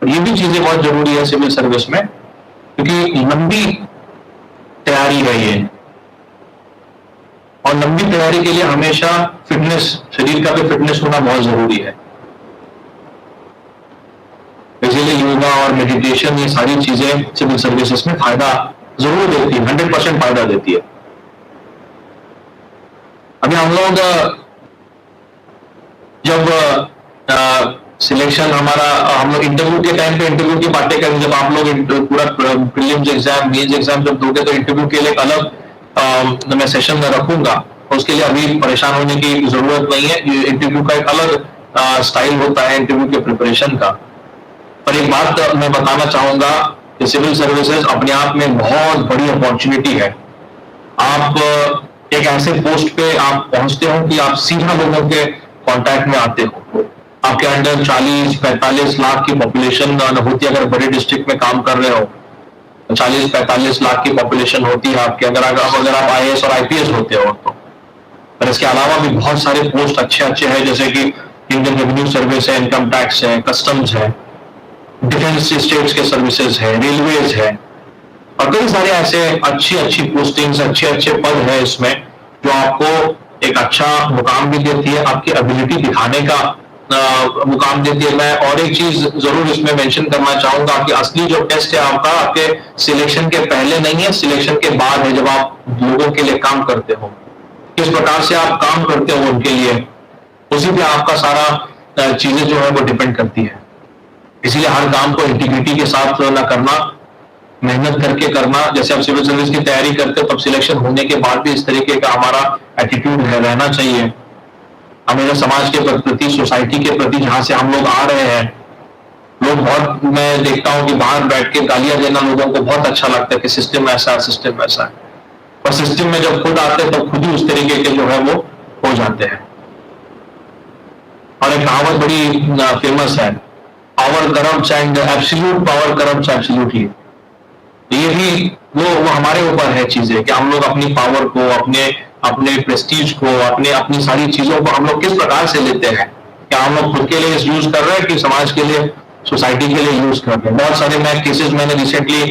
और ये भी चीजें बहुत जरूरी है सिविल सर्विस में, क्योंकि लंबी तैयारी है ये, और लंबी तैयारी के लिए हमेशा फिटनेस, शरीर का भी फिटनेस होना बहुत जरूरी है। इसीलिए योगा और मेडिटेशन, ये सारी चीजें सिविल सर्विसेज में फायदा जरूर देती है, 100% फायदा देती है। अभी हम लोग जब सिलेक्शन हमारा हम लोग इंटरव्यू के टाइम पे इंटरव्यू की बातें करें, जब आप लोग पूरा प्रीलिम्स एग्जाम मेंस एग्जाम जब दोगे तो इंटरव्यू के लिए एक अलग मैं सेशन में रखूंगा। उसके लिए अभी परेशान होने की जरूरत नहीं है। इंटरव्यू का एक अलग स्टाइल होता है इंटरव्यू के प्रिपरेशन का। पर एक बात मैं बताना चाहूंगा कि सिविल सर्विसेज अपने आप में बहुत बड़ी अपॉर्चुनिटी है। आप एक ऐसे पोस्ट पे आप पहुंचते हो कि आप सीधा लोगों के कांटेक्ट में आते हो। आपके अंडर 40-45 लाख की पॉपुलेशन होती है। अगर बड़े डिस्ट्रिक्ट में काम कर रहे हो 40-45 लाख की पॉपुलेशन होती है आपके, अगर आप आईएएस और आईपीएस होते हो तो। पर इसके अलावा भी बहुत सारे पोस्ट अच्छे अच्छे हैं, जैसे कि इंडियन रेवेन्यू सर्विस है, इनकम टैक्स है, कस्टम्स है, डिफेंस स्टेट्स के सर्विसेज है, रेलवेज है, और कई सारे ऐसे अच्छी अच्छी पोस्टिंग्स, अच्छे अच्छे पद है इसमें, जो आपको एक अच्छा मुकाम भी देती है, आपकी एबिलिटी दिखाने का मुकाम देती है। मैं और एक चीज जरूर इसमें मेंशन करना चाहूंगा कि असली जो टेस्ट है आपका आपके सिलेक्शन के पहले नहीं है, सिलेक्शन के बाद है। जब आप लोगों के लिए काम करते हो, किस प्रकार से आप काम करते हो उनके लिए, उसी पे आपका सारा चीजें जो है वो डिपेंड करती है। इसीलिए हर काम को इंटीग्रिटी के साथ ना करना, मेहनत करके करना। जैसे आप सिविल सर्विस की तैयारी करते हो तब सिलेक्शन होने के बाद भी इस तरीके का हमारा एटीट्यूड रहना चाहिए। हमें समाज के प्रति, सोसाइटी के प्रति, जहां से हम लोग आ रहे हैं, लोग बहुत, मैं देखता हूं कि बाहर बैठ के गालियां देना लोगों को बहुत अच्छा लगता है कि सिस्टम ऐसा है, सिस्टम ऐसा है। पर सिस्टम में जब खुद आते हैं तो खुद ही उस तरीके के जो है वो हो जाते हैं। और एक कहावत बड़ी फेमस है, power corrupts and absolute power corrupts absolutely. ये भी वो हमारे ऊपर है चीजें कि हम लोग अपनी पावर को, अपने प्रेस्टीज को, अपनी सारी चीजों को हम लोग किस प्रकार से लेते हैं। क्या हम लोग खुद के लिए यूज कर रहे हैं कि समाज के लिए, सोसाइटी के लिए यूज कर रहे हैं। बहुत सारे केसेस मैंने रिसेंटली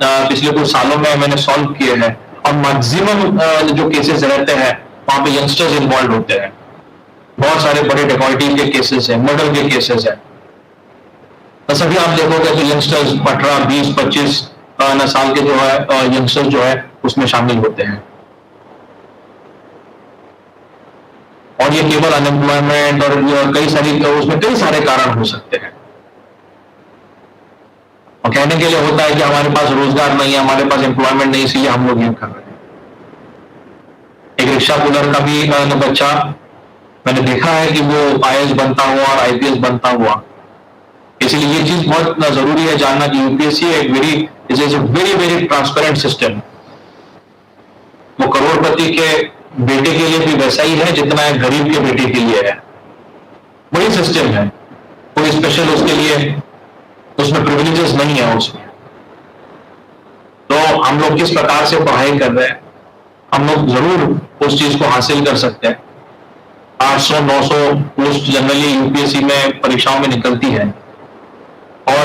पिछले कुछ सालों में मैंने सॉल्व किए हैं, और मैक्सिमम जो केसेस रहते हैं वहां पे यंगस्टर्स इन्वॉल्व होते हैं। बहुत सारे बड़े डेकॉइटी के केसेस है, मर्डर के केसेस है, तो सभी आप देखोगे तो यंगस्टर्स 18, 20, 25 साल के जो है यंगस्टर्स जो है उसमें शामिल होते हैं। और ये केवल अनएम्प्लॉयमेंट और कई सारी, उसमें कई सारे कारण हो सकते हैं। और कहने के लिए होता है कि हमारे पास रोजगार नहीं है, हमारे पास एम्प्लॉयमेंट नहीं, इसलिए हम लोग ये कर रहे हैं। एक रिक्शा पुलर का भी बच्चा मैंने देखा है कि वो आईएएस बनता हुआ और आईपीएस बनता हुआ। इसलिए ये चीज बहुत जरूरी है जानना कि यूपीएससी एक वेरी वेरी ट्रांसपेरेंट सिस्टम। वो करोड़पति के बेटे के लिए भी वैसा ही है जितना एक गरीब के बेटे के लिए है। वही सिस्टम है, कोई स्पेशल उसके लिए उसमें प्रिविलेजेस नहीं है उसमें। तो हम लोग किस प्रकार से पढ़ाई कर रहे हैं, हम लोग जरूर उस चीज को हासिल कर सकते हैं। 800-900 पोस्ट जनरली यूपीएससी में परीक्षाओं में निकलती है, और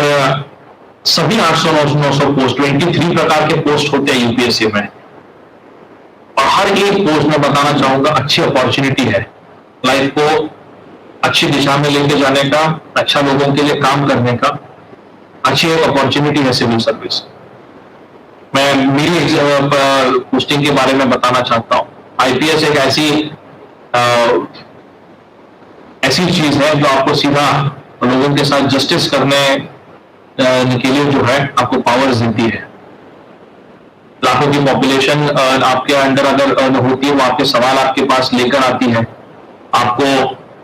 सभी 800-900 पोस्ट 23 प्रकार के पोस्ट होते हैं यूपीएससी में, और हर एक पोस्ट में बताना चाहूंगा अच्छी अपॉर्चुनिटी है लाइफ को अच्छी दिशा में लेके जाने का, अच्छा लोगों के लिए काम करने का अच्छी एक अपॉर्चुनिटी है सिविल सर्विस। मैं मेरी पोस्टिंग के बारे में बताना चाहता हूँ। आईपीएस एक ऐसी चीज है जो आपको सीधा लोगों के साथ जस्टिस करने के लिए जो है आपको पावर्स देती है। लाखों की पॉपुलेशन आपके अंडर अगर होती है, वो आपके सवाल आपके पास लेकर आती है, आपको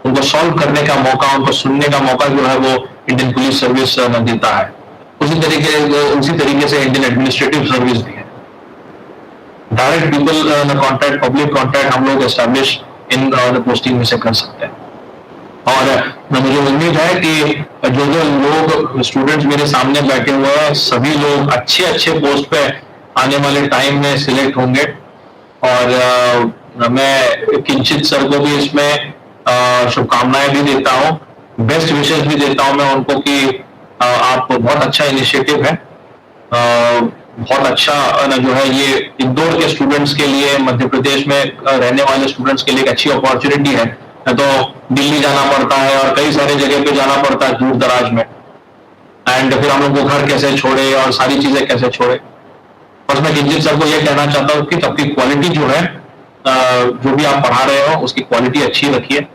उनको सॉल्व करने का मौका, उनको सुनने का मौका जो है वो इंडियन पुलिस सर्विस देता है। उसी तरीके से इंडियन एडमिनिस्ट्रेटिव सर्विस भी है। Direct people contact, public contact हम लोग एस्टैब्लिश इन पोस्टिंग में से कर सकते हैं। और मुझे उम्मीद है कि जो लोग स्टूडेंट्स मेरे सामने बैठे हुए हैं, सभी लोग अच्छे अच्छे पोस्ट पे आने वाले टाइम में सिलेक्ट होंगे। और मैं किंचित सर को भी इसमें शुभकामनाएं भी देता हूँ, बेस्ट विशेष भी देता हूँ मैं उनको कि आप बहुत अच्छा इनिशिएटिव है, बहुत अच्छा जो है ये इंदौर के स्टूडेंट्स के लिए, मध्य प्रदेश में रहने वाले स्टूडेंट्स के लिए एक अच्छी अपॉर्चुनिटी है। तो दिल्ली जाना पड़ता है और कई सारे जगह पे जाना पड़ता है दूर दराज में, एंड फिर हम लोग को घर कैसे छोड़े और सारी चीजें कैसे छोड़े। बस मैं किंचित सर को ये कहना चाहता हूँ कि सबकी क्वालिटी जो है जो भी आप पढ़ा रहे हो उसकी क्वालिटी अच्छी रखिए।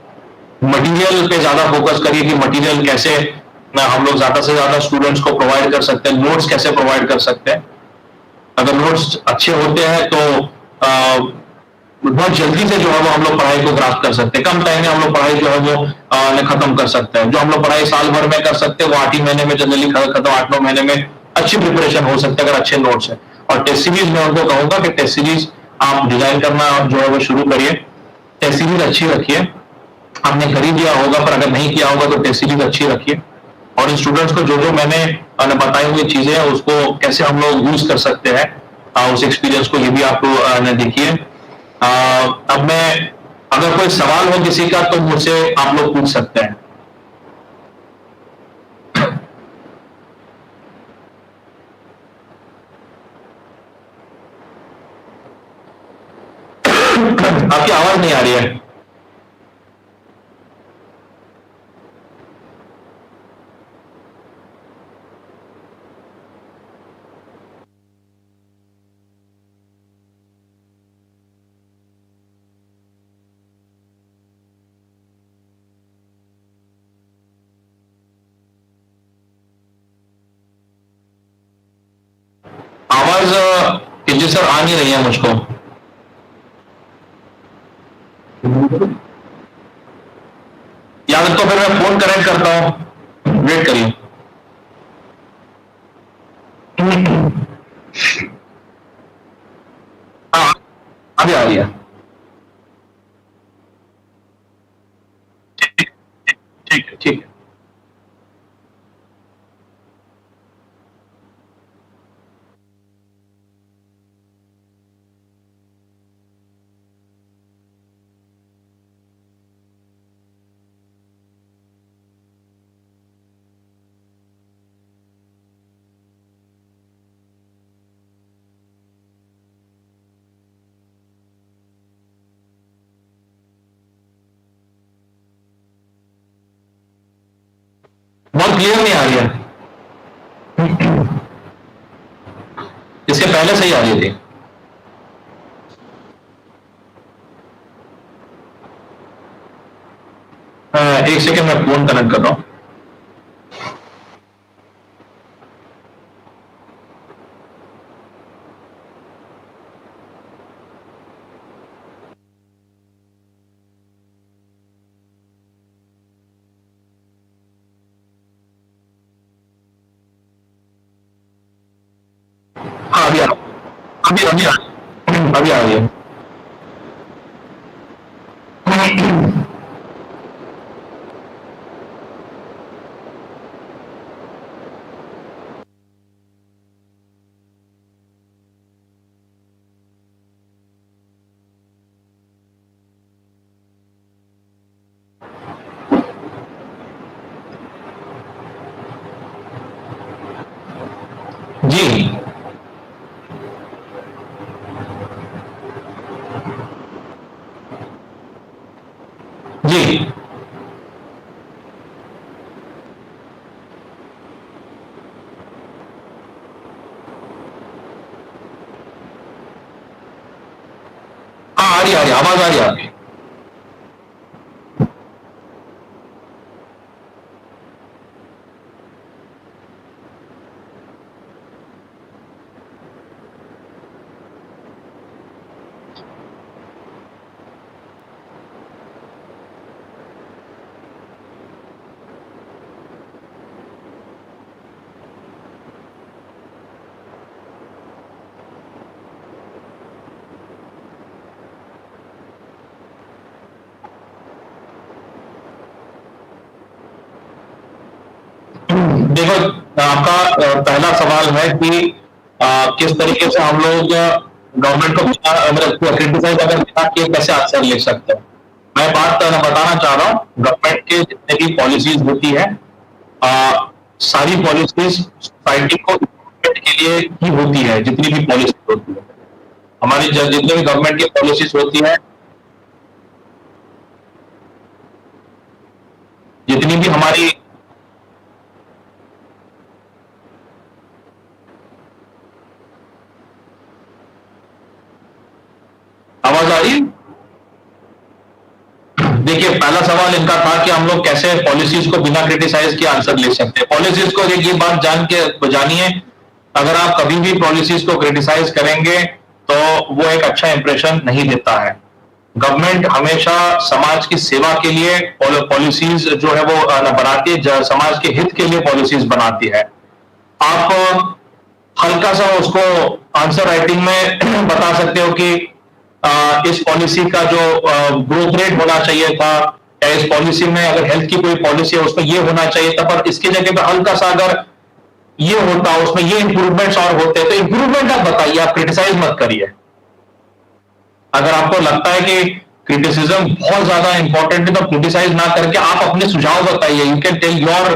मटेरियल पे ज्यादा फोकस करिए कि मटेरियल कैसे हम लोग ज्यादा से ज्यादा स्टूडेंट्स को प्रोवाइड कर सकते हैं, नोट्स कैसे प्रोवाइड कर सकते हैं। अगर नोट्स अच्छे होते हैं तो बहुत जल्दी से जो है वो हम लोग पढ़ाई को ग्रास्प कर सकते हैं, कम टाइम में हम लोग पढ़ाई जो है वो खत्म कर सकते हैं। जो हम लोग पढ़ाई साल भर में कर सकते हैं वो 8 ही महीने में जनरली खत्म, 8-9 महीने में अच्छी प्रिपरेशन हो सकती है अगर अच्छे नोट्स है। और टेस्ट सीरीज में उनको कहूंगा कि टेस्ट सीरीज आप डिजाइन करना जो है वो शुरू करिए, टेस्ट सीरीज अच्छी रखिए। आपने खरीद लिया होगा पर अगर नहीं किया होगा तो टेस्ट सीरीज अच्छी रखिए। और इन स्टूडेंट्स को जो जो मैंने बताई हुई चीजें हैं उसको कैसे हम लोग यूज कर सकते हैं, उस एक्सपीरियंस को ये भी आप देखिए। अब मैं, अगर कोई सवाल हो किसी का तो मुझसे आप लोग पूछ सकते हैं। आपकी आवाज नहीं आ रही है। आवाज जी सर आ नहीं रही है मुझको। या तो फिर मैं फोन कनेक्ट करता हूं, वेट करिए। हाँ, अभी आ रही है। ठीक ठीक है, ठीक है। बहुत क्लियर नहीं आ रही है, इसके पहले सही आ रही थी। एक सेकंड मैं फोन कनेक्ट कर रहा हूं। हाँ, अभी आ अभी अभी आ अभी आ रही है। जी जी। हाँ, आ रही है, आवाज आ रही है आपकी। देखो, आपका पहला सवाल है कि किस तरीके से हम लोग गवर्नमेंट को मतलब क्रिटिसाइज अगर बिना किए कैसे एक्शन ले सकते हैं। मैं बात बताना चाह रहा हूँ, गवर्नमेंट के जितने भी पॉलिसीज होती है, आ, सारी पॉलिसीज सोसाइटी को इम्प्रूवमेंट के लिए ही होती है। जितनी भी पॉलिसी होती है हमारी, जितनी भी गवर्नमेंट की पॉलिसीज होती है, जितनी भी हमारी, आवाज आ रही है? देखिए, पहला सवाल इनका था कि हम लोग कैसे पॉलिसीज को बिना क्रिटिसाइज के आंसर ले सकते हैं। पॉलिसीज को ये बात जानिए, अगर आप कभी भी पॉलिसीज को क्रिटिसाइज करेंगे तो वो एक अच्छा इंप्रेशन नहीं देता है। गवर्नमेंट हमेशा समाज की सेवा के लिए पॉलिसीज जो है वो बनाती है, समाज के हित के लिए पॉलिसीज बनाती है। आप हल्का सा उसको आंसर राइटिंग में बता सकते हो कि इस पॉलिसी का जो ग्रोथ रेट होना चाहिए था, या इस पॉलिसी में अगर हेल्थ की कोई पॉलिसी है उसमें ये होना चाहिए था, पर इसकी जगह पे हल्का सा अगर ये होता, उसमें ये इंप्रूवमेंट्स और होते, तो इंप्रूवमेंट आप बताइए, आप क्रिटिसाइज मत करिए। अगर आपको लगता है कि क्रिटिसिज्म बहुत ज्यादा इंपॉर्टेंट है तो क्रिटिसाइज ना करके आप अपने सुझाव बताइए। You can tell your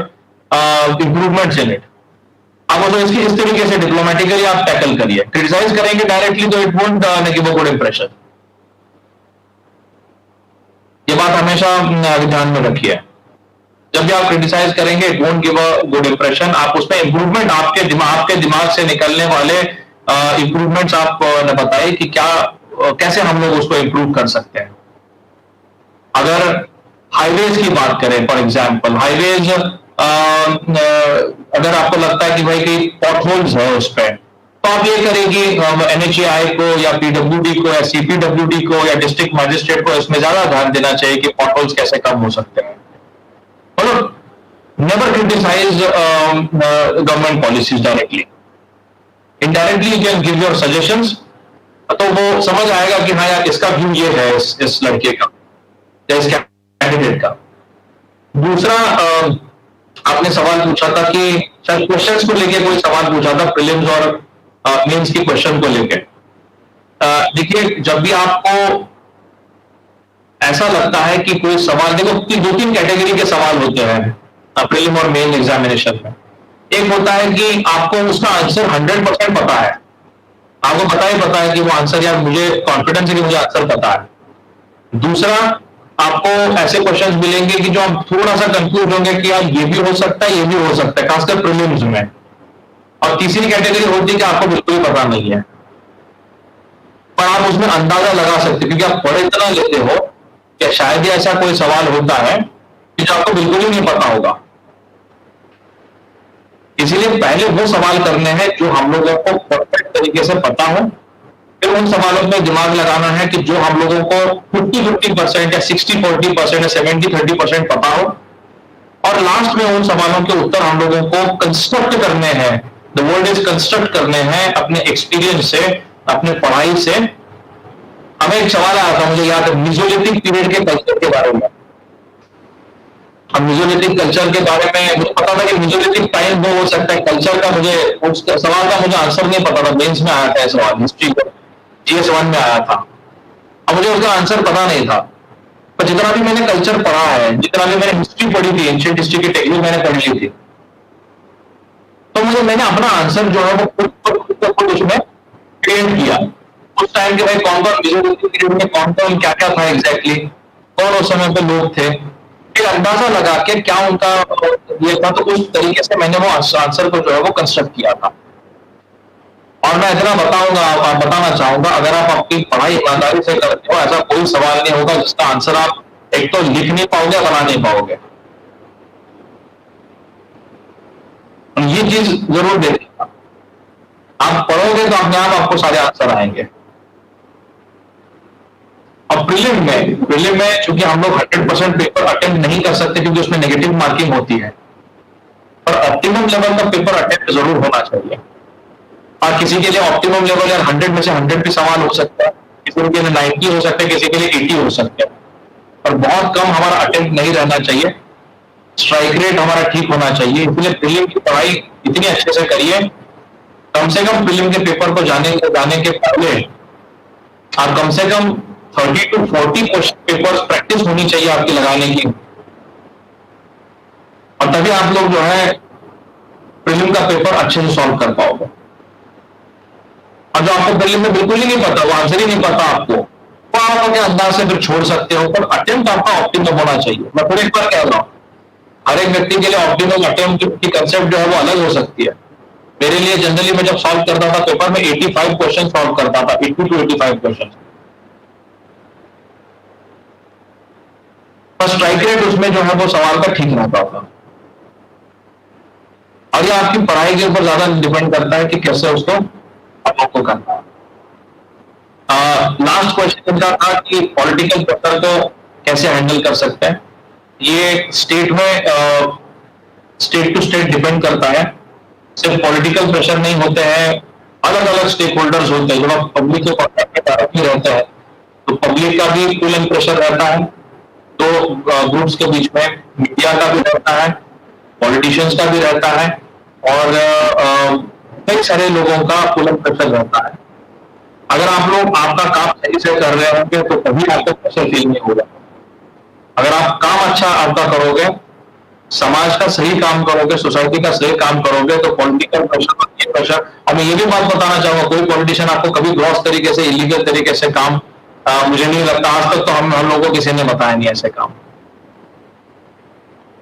improvements in it. आप उसको इस तरीके से डिप्लोमेटिकली आप टैकल करिए। क्रिटिसाइज करेंगे डायरेक्टली तो it won't give a good impression. ये बात हमेशा ध्यान में रखिए। जब भी आप क्रिटिसाइज करेंगे it won't give a good impression. आप उसमें इंप्रूवमेंट, आपके दिमाग से निकलने वाले इंप्रूवमेंट्स आप बताइए कि क्या कैसे हम लोग उसको इंप्रूव कर सकते हैं। अगर हाईवेज की बात करें, फॉर एग्जांपल हाईवेज, अगर आपको लगता है कि भाई कई पॉट होल्स है उस पर, तो आप ये करेंगे एनएचएआई को या पीडब्ल्यूडी को या सीपीडब्ल्यूडी को या डिस्ट्रिक्ट मजिस्ट्रेट को इसमें ज्यादा ध्यान देना चाहिए कि पॉट होल्स कैसे कम हो सकते हैं। मतलब never criticise government policies directly. Indirectly you can give your suggestions, तो वो समझ आएगा कि हाँ यार इसका व्यू ये है इस लड़के का या इस कैंडिडेट का। दूसरा, आपने सवाल पूछा था कि शायद क्वेश्चंस को लेके कोई सवाल पूछा था, प्रीलिम्स और मेंस की क्वेश्चन को लेके। देखिए, जब भी आपको ऐसा लगता है कि कोई सवाल, देखो 2-3 कैटेगरी के सवाल होते हैं प्रीलिम और मेन एग्जामिनेशन में। एक होता है कि आपको उसका आंसर 100% पता है, आपको पता है कि वो आंसर, यार मुझे कॉन्फिडेंस है कि मुझे आंसर पता है। दूसरा, आपको ऐसे क्वेश्चंस मिलेंगे कि जो आप थोड़ा सा कंफ्यूज होंगे कि यार ये भी हो सकता है, ये भी हो सकता है, खासकर प्रीलिम्स में। और तीसरी कैटेगरी होती है कि आपको बिल्कुल ही पता नहीं है, पर आप उसमें अंदाजा लगा सकते हो क्योंकि आप पढ़े इतना लेते हो कि शायद ही ऐसा कोई सवाल होता है कि जो आपको बिल्कुल ही नहीं पता होगा। इसीलिए पहले वो सवाल करने हैं जो हम लोगों को परफेक्ट तरीके से पता हो, फिर उन सवालों में दिमाग लगाना है कि जो हम लोगों को 50-50% या 60-40% या 70-30% पता हो, और लास्ट में उन सवालों के उत्तर हम लोगों को कंस्ट्रक्ट करने हैं। द वर्ड इज कंस्ट्रक्ट करने हैं अपने एक्सपीरियंस से, अपने पढ़ाई से। हमें एक सवाल आया था, मुझे याद है, मिजोलिथिक पीरियड के कल्चर के बारे में। अब मिजोलिथिक कल्चर के बारे में मुझे पता था कि मिजोलिथिक टाइम वो हो सकता है, कल्चर का मुझे उस सवाल का मुझे आंसर नहीं पता था। मेंस में आया था सवाल, हिस्ट्री का GS1 में आया था। अब मुझे उसका आंसर पता नहीं था, पर जितना भी मैंने कल्चर पढ़ा है, जितना भी मैंने हिस्ट्री पढ़ी थी, एंशिएंट हिस्ट्री की टेक्निक मैंने पढ़ ली थी, तो मैंने अपना आंसर जो है वो खुद उसमें क्रिएट किया। उस टाइम के भाई कौन कौन मिजोलिथिक पीरियड में कौन कौन क्या क्या था एग्जैक्टली, कौन उस समय पे लोग थे, फिर अंदाजा लगा के क्या उनका ये था, तो उस तरीके से मैंने वो आंसर को जो है वो कंस्ट्रक्ट किया था। और मैं इतना बताना चाहूंगा, अगर आप अपनी पढ़ाई ईमानदारी से करते हो, ऐसा कोई सवाल नहीं होगा जिसका आंसर आप एक तो लिख नहीं पाओगे, बना नहीं पाओगे। ये चीज जरूर देखिएगा, आप पढ़ोगे तो अपने आप आपको सारे आंसर आएंगे। और प्रीलिम में चूंकि हम लोग 100% पेपर अटेम्प्ट नहीं कर सकते क्योंकि उसमें नेगेटिव मार्किंग होती है, पर ऑप्टिमम लेवल का पेपर अटेम्प्ट जरूर होना चाहिए। और किसी के लिए ऑप्टिमम लेवल यार 100 में से 100 भी सवाल हो सकता है, किसी के लिए 90 हो सकता है, किसी के लिए 80 हो सकता है, और बहुत कम हमारा अटेम्प्ट नहीं रहना चाहिए। स्ट्राइक रेट हमारा ठीक होना चाहिए। इसलिए प्रीलिम की पढ़ाई इतनी अच्छे से करिए, कम से कम प्रीलिम के पेपर को जाने के पहले आप कम से कम 30 to 40 क्वेश्चन पेपर्स प्रैक्टिस होनी चाहिए आपकी लगाने की, और तभी आप लोग जो है प्रीलिम का पेपर अच्छे से सॉल्व कर पाओगे। और जो आपको प्रीलिम में बिल्कुल ही नहीं पता, वो आंसर ही नहीं पता आपको, तो आप अपने अंदाज से फिर छोड़ सकते हो, पर अटेम्प्ट आपका ऑप्टिमम होना चाहिए। मैं फिर एक बार कह रहा हूं, हर एक व्यक्ति के लिए ऑप्टिमम अटेम्प्ट की कंसेप्ट जो है वो अलग हो सकती है। मेरे लिए जनरली मैं जब सॉल्व करता था पेपर में 85 क्वेश्चन सॉल्व करता था, 80 to 85 क्वेश्चन। स्ट्राइक रेट उसमें जो है वो सवाल का ठीक रहता था। और ये आपकी पढ़ाई के ऊपर ज्यादा डिपेंड करता है कि कैसे उसको आप लोग को करना है। लास्ट क्वेश्चन इनका था कि पॉलिटिकल प्रेशर को कैसे हैंडल कर सकते हैं। ये स्टेट में स्टेट टू स्टेट डिपेंड करता है। सिर्फ पॉलिटिकल प्रेशर नहीं होते हैं, अलग अलग स्टेक होल्डर्स होते हैं। जब आप पब्लिक के कॉन्टेक्ट में डायरेक्टली रहते हैं तो पब्लिक का भी पुल एंड प्रेशर रहता है, दो ग्रुप्स के बीच में मीडिया का भी रहता है, पॉलिटिशियंस का भी रहता है, और कई सारे लोगों का पुल एंड प्रेशर रहता है। अगर आप लोग आपका काम सही से कर रहे होंगे तो कभी आपको प्रेशर फील नहीं होगा। अगर आप काम अच्छा आपका करोगे, समाज का सही काम करोगे, सोसाइटी का सही काम करोगे, तो पॉलिटिकल प्रेशर और ये प्रेशर। और मैं ये भी बात बताना चाहूंगा, कोई पॉलिटिशियन आपको कभी ग्रॉस तरीके से, इलीगल तरीके से काम, मुझे नहीं लगता आज तक तो हम लोगों को किसी ने बताया नहीं ऐसे काम।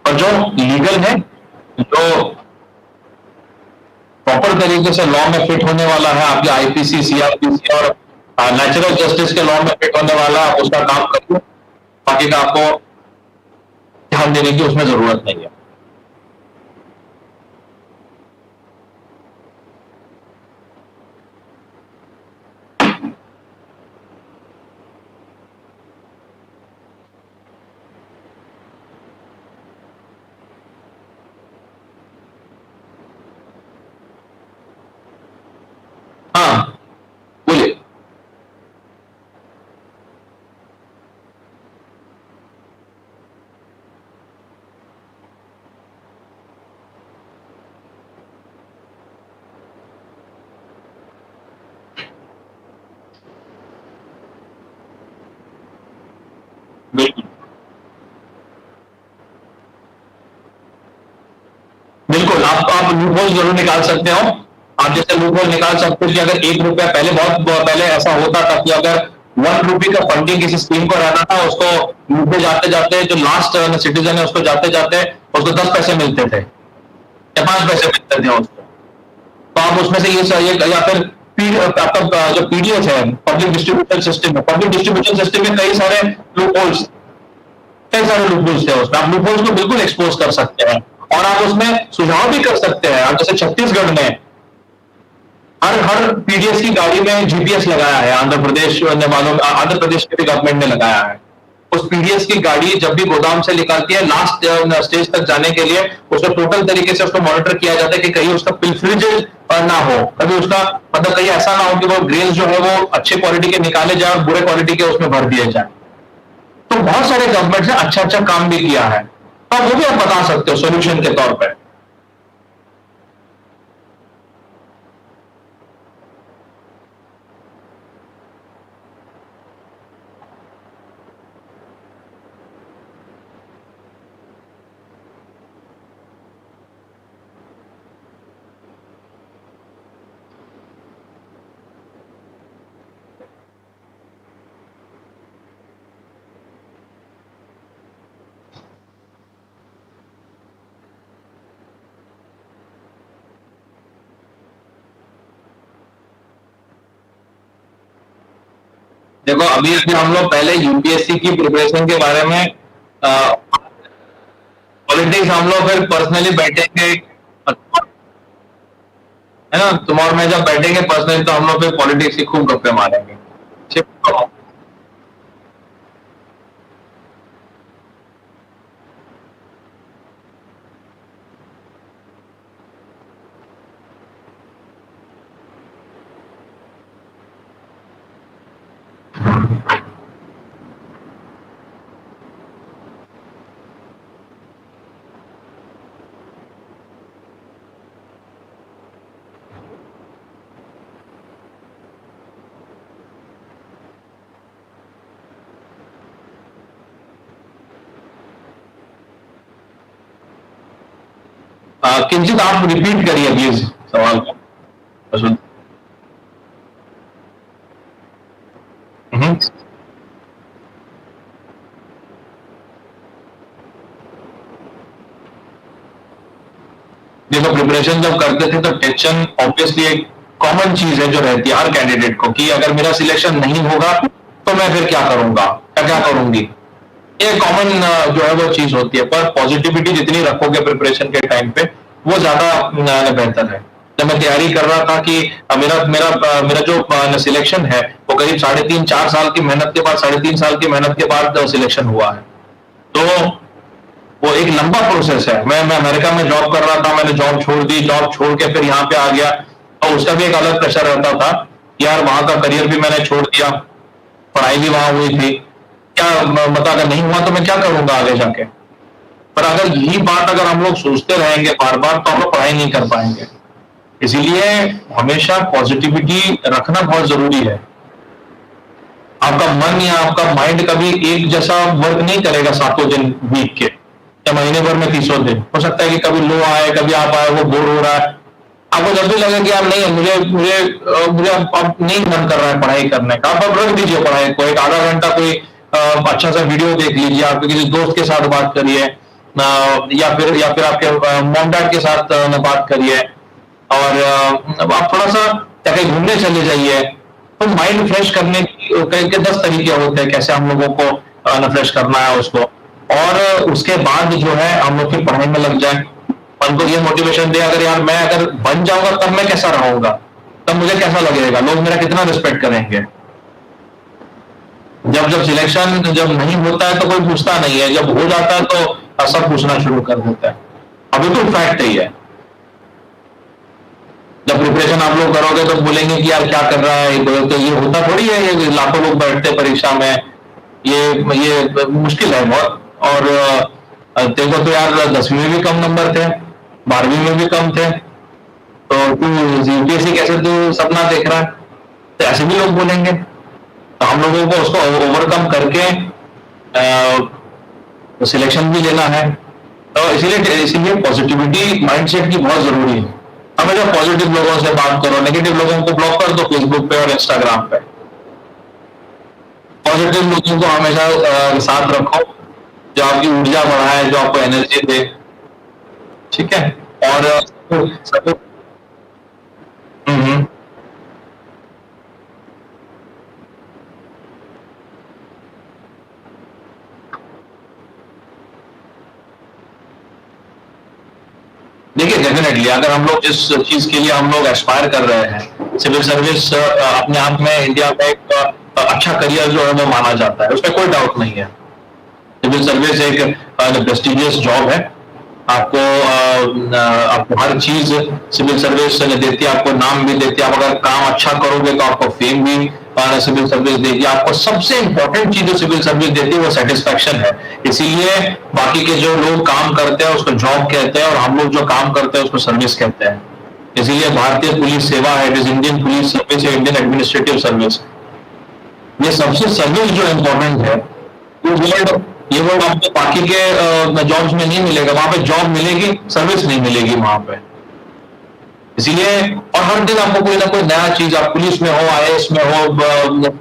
और जो लीगल है, जो प्रॉपर तरीके से लॉ में फिट होने वाला है, आपके आईपीसी, सीआरपीसी और नेचुरल जस्टिस के लॉ में फिट होने वाला है, उसका काम करिए। बाकी का आपको ध्यान देने की उसमें जरूरत नहीं है। हाँ, बोलिए। बिल्कुल बिल्कुल, आप लूप होल जरूर निकाल सकते हो। आप जैसे लूप होल निकाल सकते हो कि अगर ₹1 पहले, बहुत पहले ऐसा होता था कि अगर ₹1 का फंडिंग किसी स्कीम को रहता था, उसको नीचे जाते जाते जो लास्ट सिटीजन है उसको जाते जाते उसको 10 पैसे मिलते थे या 5 पैसे मिलते थे उसको। तो आप उसमें से ये या फिर आपका जो पीडीएस है, पब्लिक डिस्ट्रीब्यूशन सिस्टम है, पब्लिक डिस्ट्रीब्यूशन सिस्टम में कई सारे लूप होल्स थे उसमें। आप लूप होल्स को बिल्कुल एक्सपोज कर सकते हैं और आप उसमें सुझाव भी कर सकते हैं। आप जैसे छत्तीसगढ़ में हर हर पीडीएस की गाड़ी में जीपीएस लगाया है, आंध्र प्रदेश की भी गवर्नमेंट ने लगाया है। उस पीडीएस की गाड़ी जब भी गोदाम से निकालती है, लास्ट स्टेज तक जाने के लिए उसको टोटल तरीके से उसको मॉनिटर किया जाता है कि कहीं उसका पिलफरेज ना हो, कभी उसका मतलब कहीं ऐसा ना हो कि वो ग्रेन्स जो है वो अच्छे क्वालिटी के निकाले जाए और बुरे क्वालिटी के उसमें भर दिए जाए। तो बहुत सारे गवर्नमेंट ने अच्छा अच्छा काम भी किया है, तो वो भी आप बता सकते हो सोल्यूशन के तौर पर। देखो, अभी अभी हम लोग पहले यूपीएससी की प्रिपरेशन के बारे में, पॉलिटिक्स हम लोग फिर पर्सनली बैठेंगे, है ना। तुम और मैं जब बैठेंगे पर्सनली तो हम लोग फिर पॉलिटिक्स की खूब गप्पे मारेंगे। ठीक। किंचित आप रिपीट करिए प्लीज सवाल को। देखो, प्रिपरेशन जब करते थे तो टेंशन ऑब्वियसली एक कॉमन चीज है जो रहती है हर कैंडिडेट को, कि अगर मेरा सिलेक्शन नहीं होगा तो मैं फिर क्या करूंगा या क्या करूंगी। ये कॉमन जो है वो चीज होती है, पर पॉजिटिविटी जितनी रखोगे प्रिपरेशन के टाइम पे वो ज्यादा बेहतर है। जब मैं तैयारी कर रहा था कि मेरा मेरा मेरा जो सिलेक्शन है वो करीब 3.5-4 साल की मेहनत के बाद, 3.5 साल की मेहनत के बाद सिलेक्शन हुआ है। तो वो एक लंबा प्रोसेस है। मैं अमेरिका में जॉब कर रहा था, मैंने जॉब छोड़ दी, जॉब छोड़ के फिर यहाँ पे आ गया, तो उसका भी एक अलग प्रेशर रहता था। यार वहां का करियर भी मैंने छोड़ दिया, पढ़ाई भी वहां हुई थी, क्या मतलब अगर नहीं हुआ तो मैं क्या करूंगा आगे जाके। पर अगर यही बात अगर हम लोग सोचते रहेंगे बार बार तो हम लोग पढ़ाई नहीं कर पाएंगे। इसीलिए हमेशा पॉजिटिविटी रखना बहुत जरूरी है। आपका मन या आपका माइंड कभी एक जैसा वर्क नहीं करेगा 7 दिन वीक के या महीने भर में 30 दिन। हो सकता है कि कभी लो आए, कभी आप आए, वो बोर हो रहा है, आपको जब भी लगे कि यार नहीं मुझे मुझे मुझे अब नहीं मन कर रहा है पढ़ाई करने का, आप अब रख दीजिए पढ़ाई को। एक आधा घंटा कोई अच्छा सा वीडियो देख लीजिए, आप किसी दोस्त के साथ बात करिए, या फिर आपके मॉम डैड के साथ बात करिए, और अब आप थोड़ा सा कहीं घूमने चले जाइए। तो माइंड फ्रेश करने के 10 तरीके होते हैं कैसे हम लोगों को फ्रेश करना है उसको, और उसके बाद जो है हम लोग की पढ़ाई में लग जाए। मन को ये मोटिवेशन दे, अगर यार मैं अगर बन जाऊंगा तब मैं कैसा रहूंगा, तब मुझे कैसा लगेगा, लोग मेरा कितना रिस्पेक्ट करेंगे। जब जब सिलेक्शन जब नहीं होता है तो कोई पूछता नहीं है, जब हो जाता है तो सब पूछना शुरू कर देता है। अब बिल्कुल फैक्ट ही है। जब प्रिपरेशन आप लोग करोगे तो बोलेंगे कि यार क्या कर रहा है, तो ये होता थोड़ी है, ये लाखों लोग बैठते परीक्षा में, ये मुश्किल है बहुत। और देखो तो यार 10वीं में भी कम नंबर थे, 12वीं में भी कम थे, तो तू यूपीएससी कैसे तू सपना देख रहा है, तो ऐसे भी लोग बोलेंगे। तो हम लोगों को उसको ओवरकम करके सिलेक्शन भी लेना है। तो इसीलिए पॉजिटिविटी माइंडसेट की बहुत जरूरी है। हमेशा पॉजिटिव लोगों से बात करो, नेगेटिव लोगों को ब्लॉक कर दो फेसबुक पे और इंस्टाग्राम पे। पॉजिटिव लोगों को हमेशा साथ रखो, जो आपकी ऊर्जा बढ़ाए, जो आपको एनर्जी दे, ठीक है। और हम्म, देखिए डेफिनेटली अगर हम लोग जिस चीज के लिए हम लोग एस्पायर कर रहे हैं, सिविल सर्विस अपने आप में इंडिया में एक अच्छा करियर जो है वो माना जाता है, उसमें कोई डाउट नहीं है। सिविल सर्विस एक प्रेस्टिजियस जॉब है। आपको हर चीज सिविल सर्विस देती है, आपको नाम भी देती है। आप अगर काम अच्छा करोगे तो आपको फेम भी सिविल सर्विस देगी। आपको सबसे इंपॉर्टेंट चीज जो सिविल सर्विस देती है वो सेटिस्फैक्शन है। इसीलिए बाकी के जो लोग काम करते हैं उसको जॉब कहते हैं, और हम लोग जो काम करते हैं उसको सर्विस कहते हैं। इसीलिए भारतीय पुलिस सेवा है, it is Indian police service है, इंडियन एडमिनिस्ट्रेटिव सर्विस। ये सबसे सर्विस जो इम्पोर्टेंट है, ये वर्ड आपको बाकी के जॉब्स में नहीं मिलेगा। वहां पे जॉब मिलेगी, सर्विस नहीं मिलेगी वहां पे। इसीलिए और हर दिन आपको कोई ना कोई नया चीज, आप पुलिस में हो, आईएएस में हो,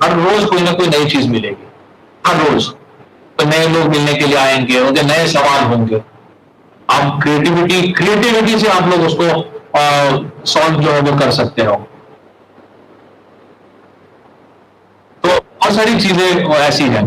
हर रोज कोई ना कोई नई चीज मिलेगी। हर रोज तो नए लोग मिलने के लिए आएंगे, उनके नए सवाल होंगे। आप क्रिएटिविटी से आप लोग उसको सॉल्व जो है वो कर सकते हो। तो बहुत सारी चीजें ऐसी हैं।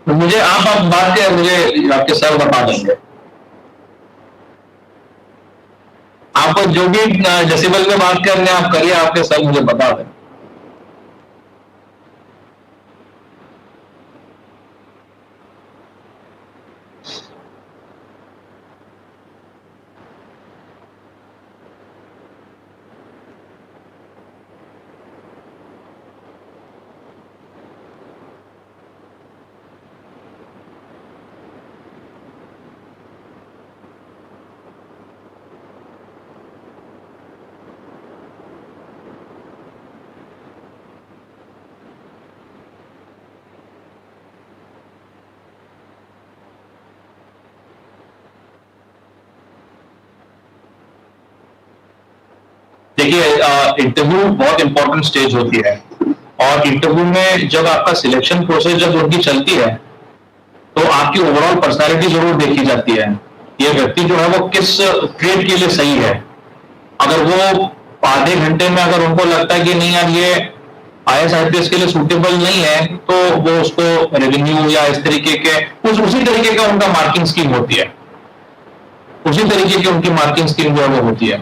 तो मुझे आप बात के मुझे आपके सर बता देंगे। आपको जो भी डेसिबल में बात करने आप करिए, आपके सर मुझे बता दें। देखिए इंटरव्यू बहुत इंपॉर्टेंट स्टेज होती है, और इंटरव्यू में जब आपका सिलेक्शन प्रोसेस जब उनकी चलती है तो आपकी ओवरऑल पर्सनालिटी जरूर देखी जाती है। ये व्यक्ति जो है वो किस ट्रेड के लिए सही है। अगर वो आधे घंटे में अगर उनको लगता है कि नहीं यार ये आईएएस आईपीएस के लिए सूटेबल नहीं है, तो वो उसको रेवेन्यू या इस तरीके के उसी तरीके का उनका मार्किंग स्कीम होती है, उसी तरीके की उनकी मार्किंग स्कीम जो है वो होती है।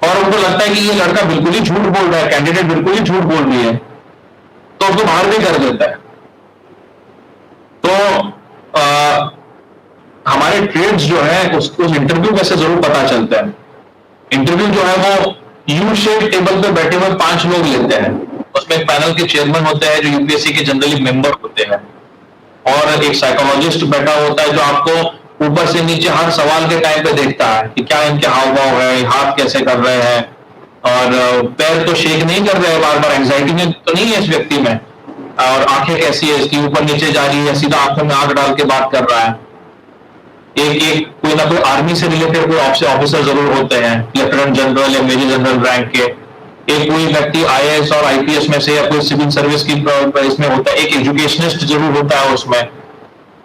और उनको लगता है कि ये लड़का बिल्कुल ही झूठ बोल रहा है, कैंडिडेट बिल्कुल ही झूठ बोल रही है, तो उसको बाहर भी कर देता है। तो हमारे ट्रेड्स जो है उसको इंटरव्यू में से जरूर पता चलता है। इंटरव्यू जो है वो यू शेप टेबल पे बैठे हुए 5 लोग लेते हैं, उसमें एक पैनल के चेयरमैन होते हैं जो यूपीएससी के जनरली मेंबर होते हैं, और एक साइकोलॉजिस्ट बैठा होता है जो आपको ऊपर से नीचे हर सवाल के टाइम पे देखता है कि क्या इनके हाव भाव है, हाथ कैसे कर रहे हैं, और पैर तो शेक नहीं कर रहे हैं बार बार, एंग्जाइटी में तो नहीं है इस व्यक्ति में, और आंखें कैसी है इसकी, ऊपर नीचे जा रही है, सीधा आंखों में आंख डाल के बात कर रहा है। एक एक कोई ना कोई आर्मी से रिलेटेड कोई ऑफिसर जरूर होते हैं, लेफ्टिनेंट जनरल या मेजर जनरल रैंक के। एक कोई व्यक्ति आईएएस और आईपीएस में से या कोई सिविल सर्विस की इसमें होता है। एक एजुकेशनिस्ट जरूर होता है उसमें,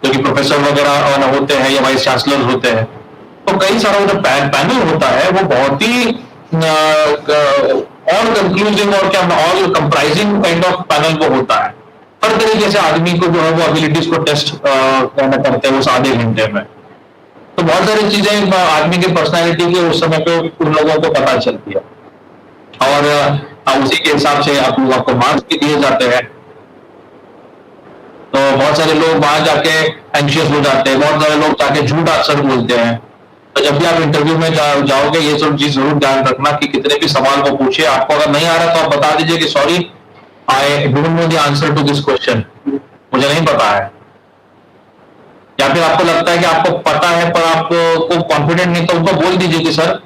जो कि प्रोफेसर वगैरह होते हैं या वाइस चांसलर होते हैं। तो कई सारा जो पैनल होता है वो बहुत ही ऑल कंक्लूसिव और क्या all comprising kind of panel वो होता है। हर तरीके से आदमी को जो है वो एबिलिटीज को टेस्ट करते हैं उस आधे घंटे में। तो बहुत सारी चीजें आदमी की पर्सनैलिटी के उस समय पे उन लोगों को पता चलती है, और उसी के हिसाब से आपको मार्क्स भी दिए जाते हैं। तो बहुत सारे लोग वहां जाके एंशियस हो जाते हैं, बहुत सारे लोग जाके झूठ आंसर बोलते हैं। तो जब भी आप इंटरव्यू में जाओगे ये सब चीज जरूर ध्यान रखना कि कितने भी सवाल को पूछिए, आपको अगर नहीं आ रहा तो आप बता दीजिए कि sorry I don't know the answer to this question, मुझे नहीं पता है। या फिर आपको लगता है कि आपको पता है पर आपको कॉन्फिडेंट नहीं, तो उनको बोल दीजिए कि सर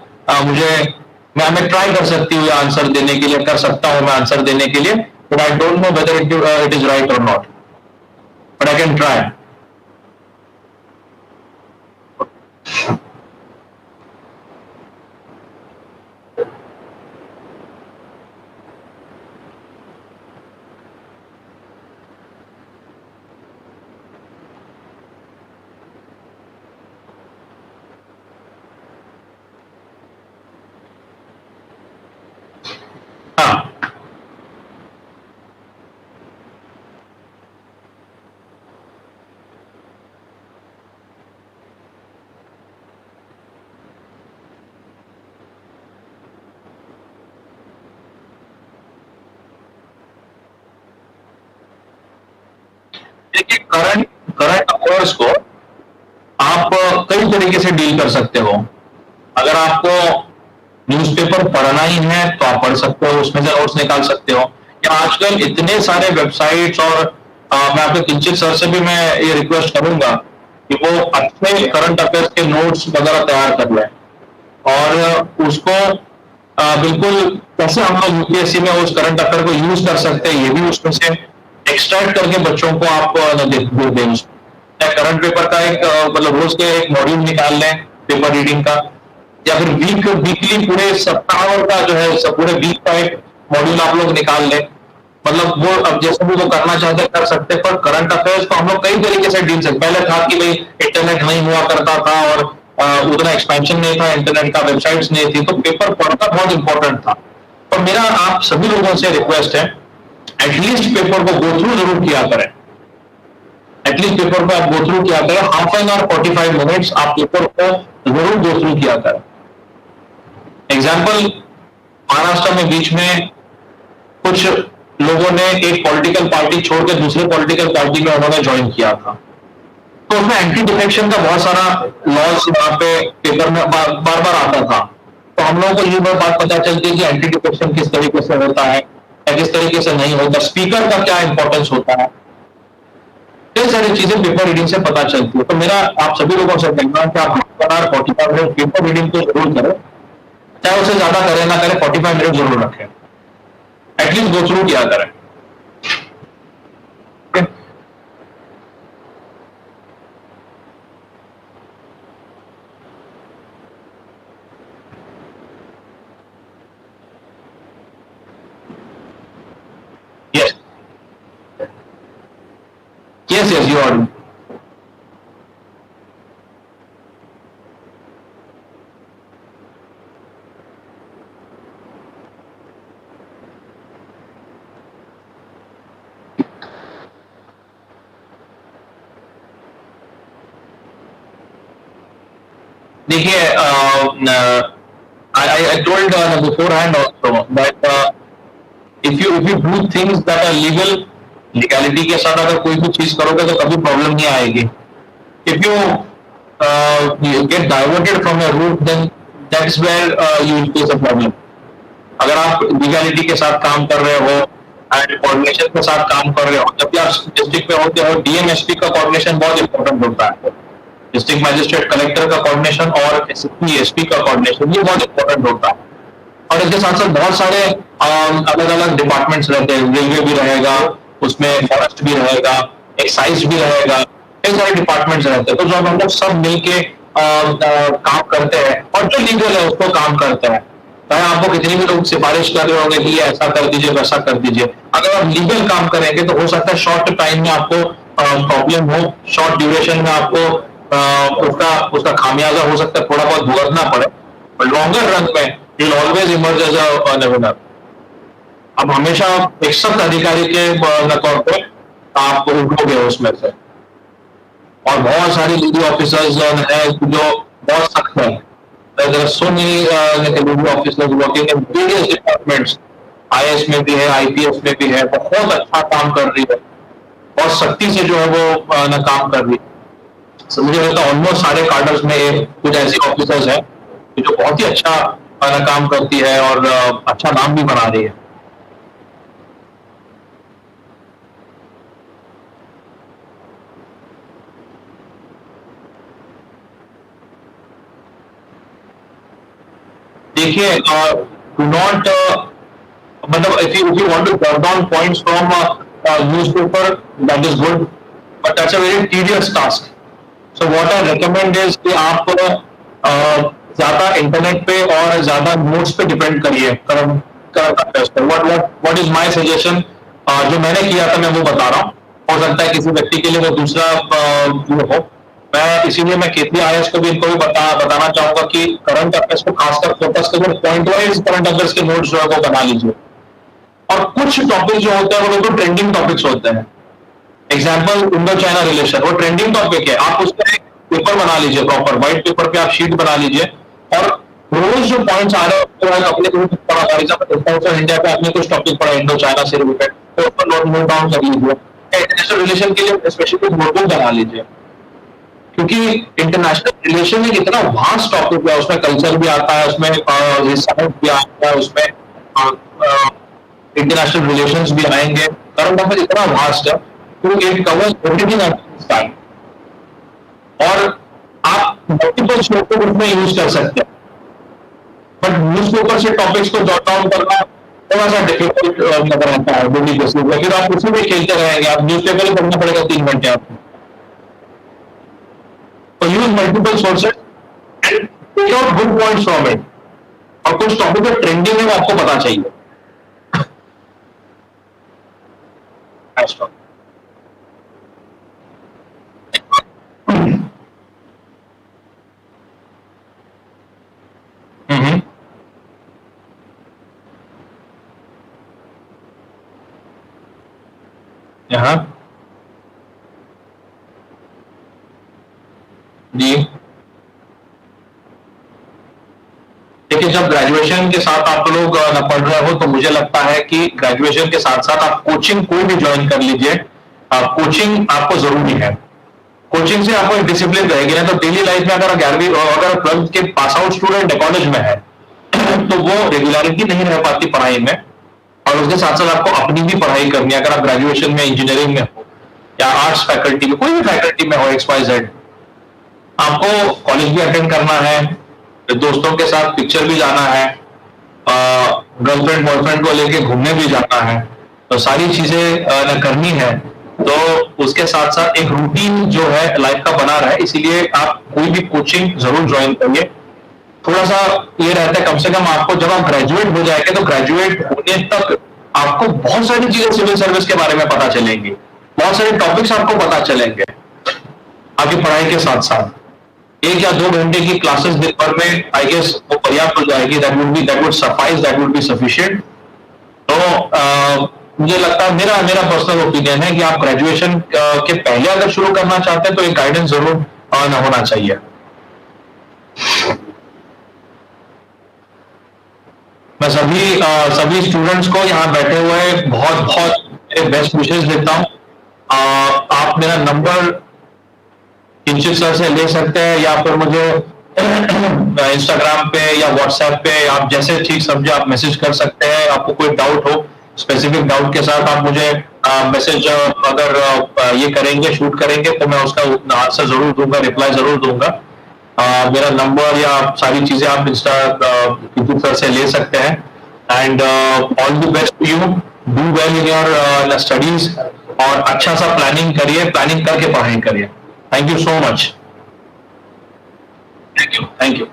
मैं ट्राई कर सकती हूँ आंसर देने के लिए, कर सकता हूँ मैं आंसर देने के लिए, but I don't know whether it is right और not, but I can try. हाँ, देखिए करंट करंट अफेयर्स को आप कई तरीके से डील कर सकते हो। अगर आपको न्यूज़पेपर पढ़ना ही है तो आप पढ़ सकते हो, उसमें से नोट्स निकाल सकते हो। या आजकल इतने सारे वेबसाइट्स, और मैं आपके किंचित सर से भी मैं ये रिक्वेस्ट करूंगा कि वो अच्छे करंट अफेयर्स के नोट्स वगैरह तैयार कर लें, और उसको बिल्कुल कैसे हम लोग यूपीएससी में उस करंट अफेयर को यूज कर सकते हैं, ये भी उसमें से एक्सट्रैक्ट करके बच्चों को आप दें। करंट पेपर का एक मतलब रोज के एक मॉड्यूल निकाल लें पेपर रीडिंग का, या फिर वीकली पूरे सप्ताह का जो है पूरे वीक का एक मॉड्यूल आप लोग निकाल लें। मतलब वो अब जैसे भी वो करना चाहते कर सकते, पर करंट अफेयर्स को हम लोग कई तरीके से डील सकते। पहले था कि भाई इंटरनेट नहीं हुआ करता था और उतना एक्सपेंशन नहीं था इंटरनेट का, वेबसाइट्स नहीं थी, तो पेपर पढ़ना बहुत इंपॉर्टेंट था। पर मेरा आप सभी लोगों से रिक्वेस्ट है, एटलीस्ट पेपर को गो थ्रू जरूर किया करें। एटलीस्ट पेपर को आप गो थ्रू किया करें, हाफ एन आवर 45 मिनट्स आप पेपर को जरूर गो थ्रू किया करें। एग्जाम्पल, महाराष्ट्र में बीच में कुछ लोगों ने एक पॉलिटिकल पार्टी छोड़ के दूसरे पॉलिटिकल पार्टी में उन्होंने ज्वाइन किया था, तो उसमें एंटी डिफेक्शन का बहुत सारा लॉज वहां पे पेपर में बार बार आता था। तो हम लोगों को ये बात पता चलती है कि एंटी डिफेक्शन किस तरीके से होता है या किस तरीके से नहीं होता, स्पीकर का क्या इंपॉर्टेंस होता है, कई सारी चीजें पेपर रीडिंग से पता चलती है। तो मेरा आप सभी लोगों से कहना है कि आप 45 मिनट पेपर रीडिंग तो जरूर करें, चाहे उसे ज्यादा करें ना करें, 45 मिनट जरूर रखें, एटलीस्ट गो थ्रू किया करें। Yes yes yes, you are. देखिए, I told beforehand also that if you do things that are legal, legality के साथ अगर कोई भी चीज करोगे तो कभी प्रॉब्लम नहीं आएगी. If you get diverted from your route, then that's where you will face a problem. अगर आप लीगैलिटी के साथ काम कर रहे हो एंड कोऑर्डिनेशन के साथ काम कर रहे हो, जब भी आप डिस्ट्रिक्ट में होते हो, डीएमएसपी का कोऑर्डिनेशन बहुत इंपॉर्टेंट होता है. डिस्ट्रिक्ट मैजिस्ट्रेट कलेक्टर का कोऑर्डिनेशन और एसपी एसपी का कोऑर्डिनेशन ये बहुत इंपॉर्टेंट होता है. और इसके साथ साथ बहुत सारे अलग अलग डिपार्टमेंट्स रहते हैं. रेलवे भी रहेगा, उसमें फॉरेस्ट भी रहेगा, एक्साइज भी रहेगा, कई सारे डिपार्टमेंट्स रहते हैं. तो जब हम लोग सब मिलके काम करते हैं और जो लीगल है उसको काम करते हैं, चाहे आपको कितनी भी लोग सिफारिश कर रहे होंगे कि ये ऐसा कर दीजिए वैसा कर दीजिए, अगर आप लीगल काम करेंगे तो हो सकता है शॉर्ट टाइम में आपको प्रॉब्लम हो, शॉर्ट ड्यूरेशन में आपको उसका खामियाजा हो सकता है थोड़ा बहुत भुगतना पड़े, पर लॉन्गर रन में you will always emerge as a winner. अब हमेशा एक सख्त अधिकारी के तौर पे आप उठोगे उसमें से. और बहुत सारी लीडी ऑफिसर्स है जो बहुत सख्त है. There are so many legal officers working in various departments. IAS में भी है, आईपीएस में भी है, बहुत अच्छा काम कर रही है, बहुत सख्ती से जो है वो ना काम कर रही है. So, मुझे लगता है ऑलमोस्ट सारे कार्डर्स में कुछ ऐसे ऑफिसर्स हैं जो बहुत ही अच्छा ना काम करती है और अच्छा नाम भी बना रही है. देखिए, do not मतलब if you want to jot down points from newspaper, that is good, but that's a very tedious task. So what I recommend is कि आप ज्यादा इंटरनेट पे और ज्यादा नोट्स पे डिपेंड करिए करंट अफेयर्स पे. what is my suggestion, जो मैंने किया था मैं वो बता रहा हूँ. हो सकता है किसी व्यक्ति के लिए वो दूसरा हो. मैं इसीलिए मैं केपी आईएएस को भी इनको भी बताना चाहूंगा कि करंट अफेयर्स को खासकर फोकस करें, पॉइंट वाइज करंट अफेयर्स के नोट्स जो है वो बना लीजिए. और कुछ टॉपिक जो होते हैं वो लोग ट्रेंडिंग टॉपिक्स होते हैं. एग्जाम्पल इंडो चाइना रिलेशन, वो ट्रेंडिंग टॉपिक है. आप उसका एक पेपर बना लीजिए, प्रॉपर व्हाइट पेपर पे आप शीट बना लीजिए और रोज जो पॉइंट्स आ रहे हैं अपने कुछ पढ़ा. फॉर एग्जाम्पल इंडिया पे आपने कुछ टॉपिक पढ़ा इंडो चाइना से रिलेटेड, तो उसको नोट डाउन कर लीजिए. इंटरनेशनल रिलेशन के लिए स्पेशली नोटबुक बना लीजिए, क्योंकि इंटरनेशनल रिलेशन एक इतना वास्ट टॉपिक है. उसमें कल्चर भी आता है, उसमें साइंस भी आता है, उसमें इंटरनेशनल रिलेशंस भी आएंगे. करंट अफेयर इतना वास्ट है तो it covers everything at the time. और आप मल्टीपल सोर्स उसमें यूज कर सकते हैं, बट न्यूज़पेपर से टॉपिक्स को जॉट डाउन करना थोड़ा सा डिफिकल्ट नजर आता है. फिर आप उसी में खेलते रहेंगे, आप न्यूज़पेपर ही पढ़ना पड़ेगा 3 घंटे आपको. So use multiple sources and pick out good points from it. और कुछ टॉपिक जो ट्रेंडिंग है वो आपको पता चाहिए. यहाँ जी देखिए, जब ग्रेजुएशन के साथ आप लोग पढ़ रहे हो तो मुझे लगता है कि ग्रेजुएशन के साथ साथ आप कोचिंग कोई भी ज्वाइन कर लीजिए. कोचिंग आपको जरूरी है. कोचिंग से आपको एक डिसिप्लिन रहेगी. ना तो डेली लाइफ में अगर 11वीं अगर 12th के पास आउट स्टूडेंट कॉलेज में है तो वो रेगुलरिटी नहीं रह पाती पढ़ाई में, और उसके साथ साथ आपको अपनी भी पढ़ाई करनी है. अगर आप ग्रेजुएशन में इंजीनियरिंग में हो या आर्ट्स फैकल्टी में, कोई भी फैकल्टी में हो, XYZ, आपको कॉलेज भी अटेंड करना है, दोस्तों के साथ पिक्चर भी जाना है, गर्लफ्रेंड बॉयफ्रेंड को लेके घूमने भी जाना है, तो सारी चीजें करनी है. तो उसके साथ साथ एक रूटीन जो है लाइफ का बना रहे, इसीलिए आप कोई भी कोचिंग जरूर ज्वाइन करिए. थोड़ा सा ये रहता है, कम से कम आपको जब आप ग्रेजुएट हो जाएंगे तो ग्रेजुएट होने तक आपको बहुत सारी चीजें सिविल सर्विस के बारे में पता चलेंगी, बहुत सारे टॉपिक्स आपको पता चलेंगे आपकी पढ़ाई के साथ साथ. 1 या 2 घंटे की क्लासेस दिन भर में आई गेस वो पर्याप्त हो जाएगी. That would suffice, that would be sufficient. तो मुझे लगता है, मेरा पर्सनल ओपिनियन है कि आप ग्रेजुएशन के पहले अगर शुरू करना चाहते हैं तो एक गाइडेंस जरूर होना चाहिए. मैं सभी स्टूडेंट्स को यहाँ बैठे हुए बहुत बहुत बेस्ट विशेष देता हूँ। आप मेरा नंबर किंचित सर से ले सकते हैं या फिर मुझे इंस्टाग्राम पे या व्हाट्सएप पे आप जैसे ठीक समझे आप मैसेज कर सकते हैं। आपको कोई डाउट हो, स्पेसिफिक डाउट के साथ आप मुझे मैसेज अगर ये करेंगे, शूट करेंगे, तो मैं उसका आंसर जरूर दूंगा, रिप्लाई जरूर दूंगा। मेरा नंबर या सारी चीजें आप इंस्टा किंचित सर से ले सकते हैं। And all the best to you, do well in your studies और अच्छा सा प्लानिंग करिए, प्लानिंग करके पढ़ाई करिए। Thank you so much. Thank you. Thank you.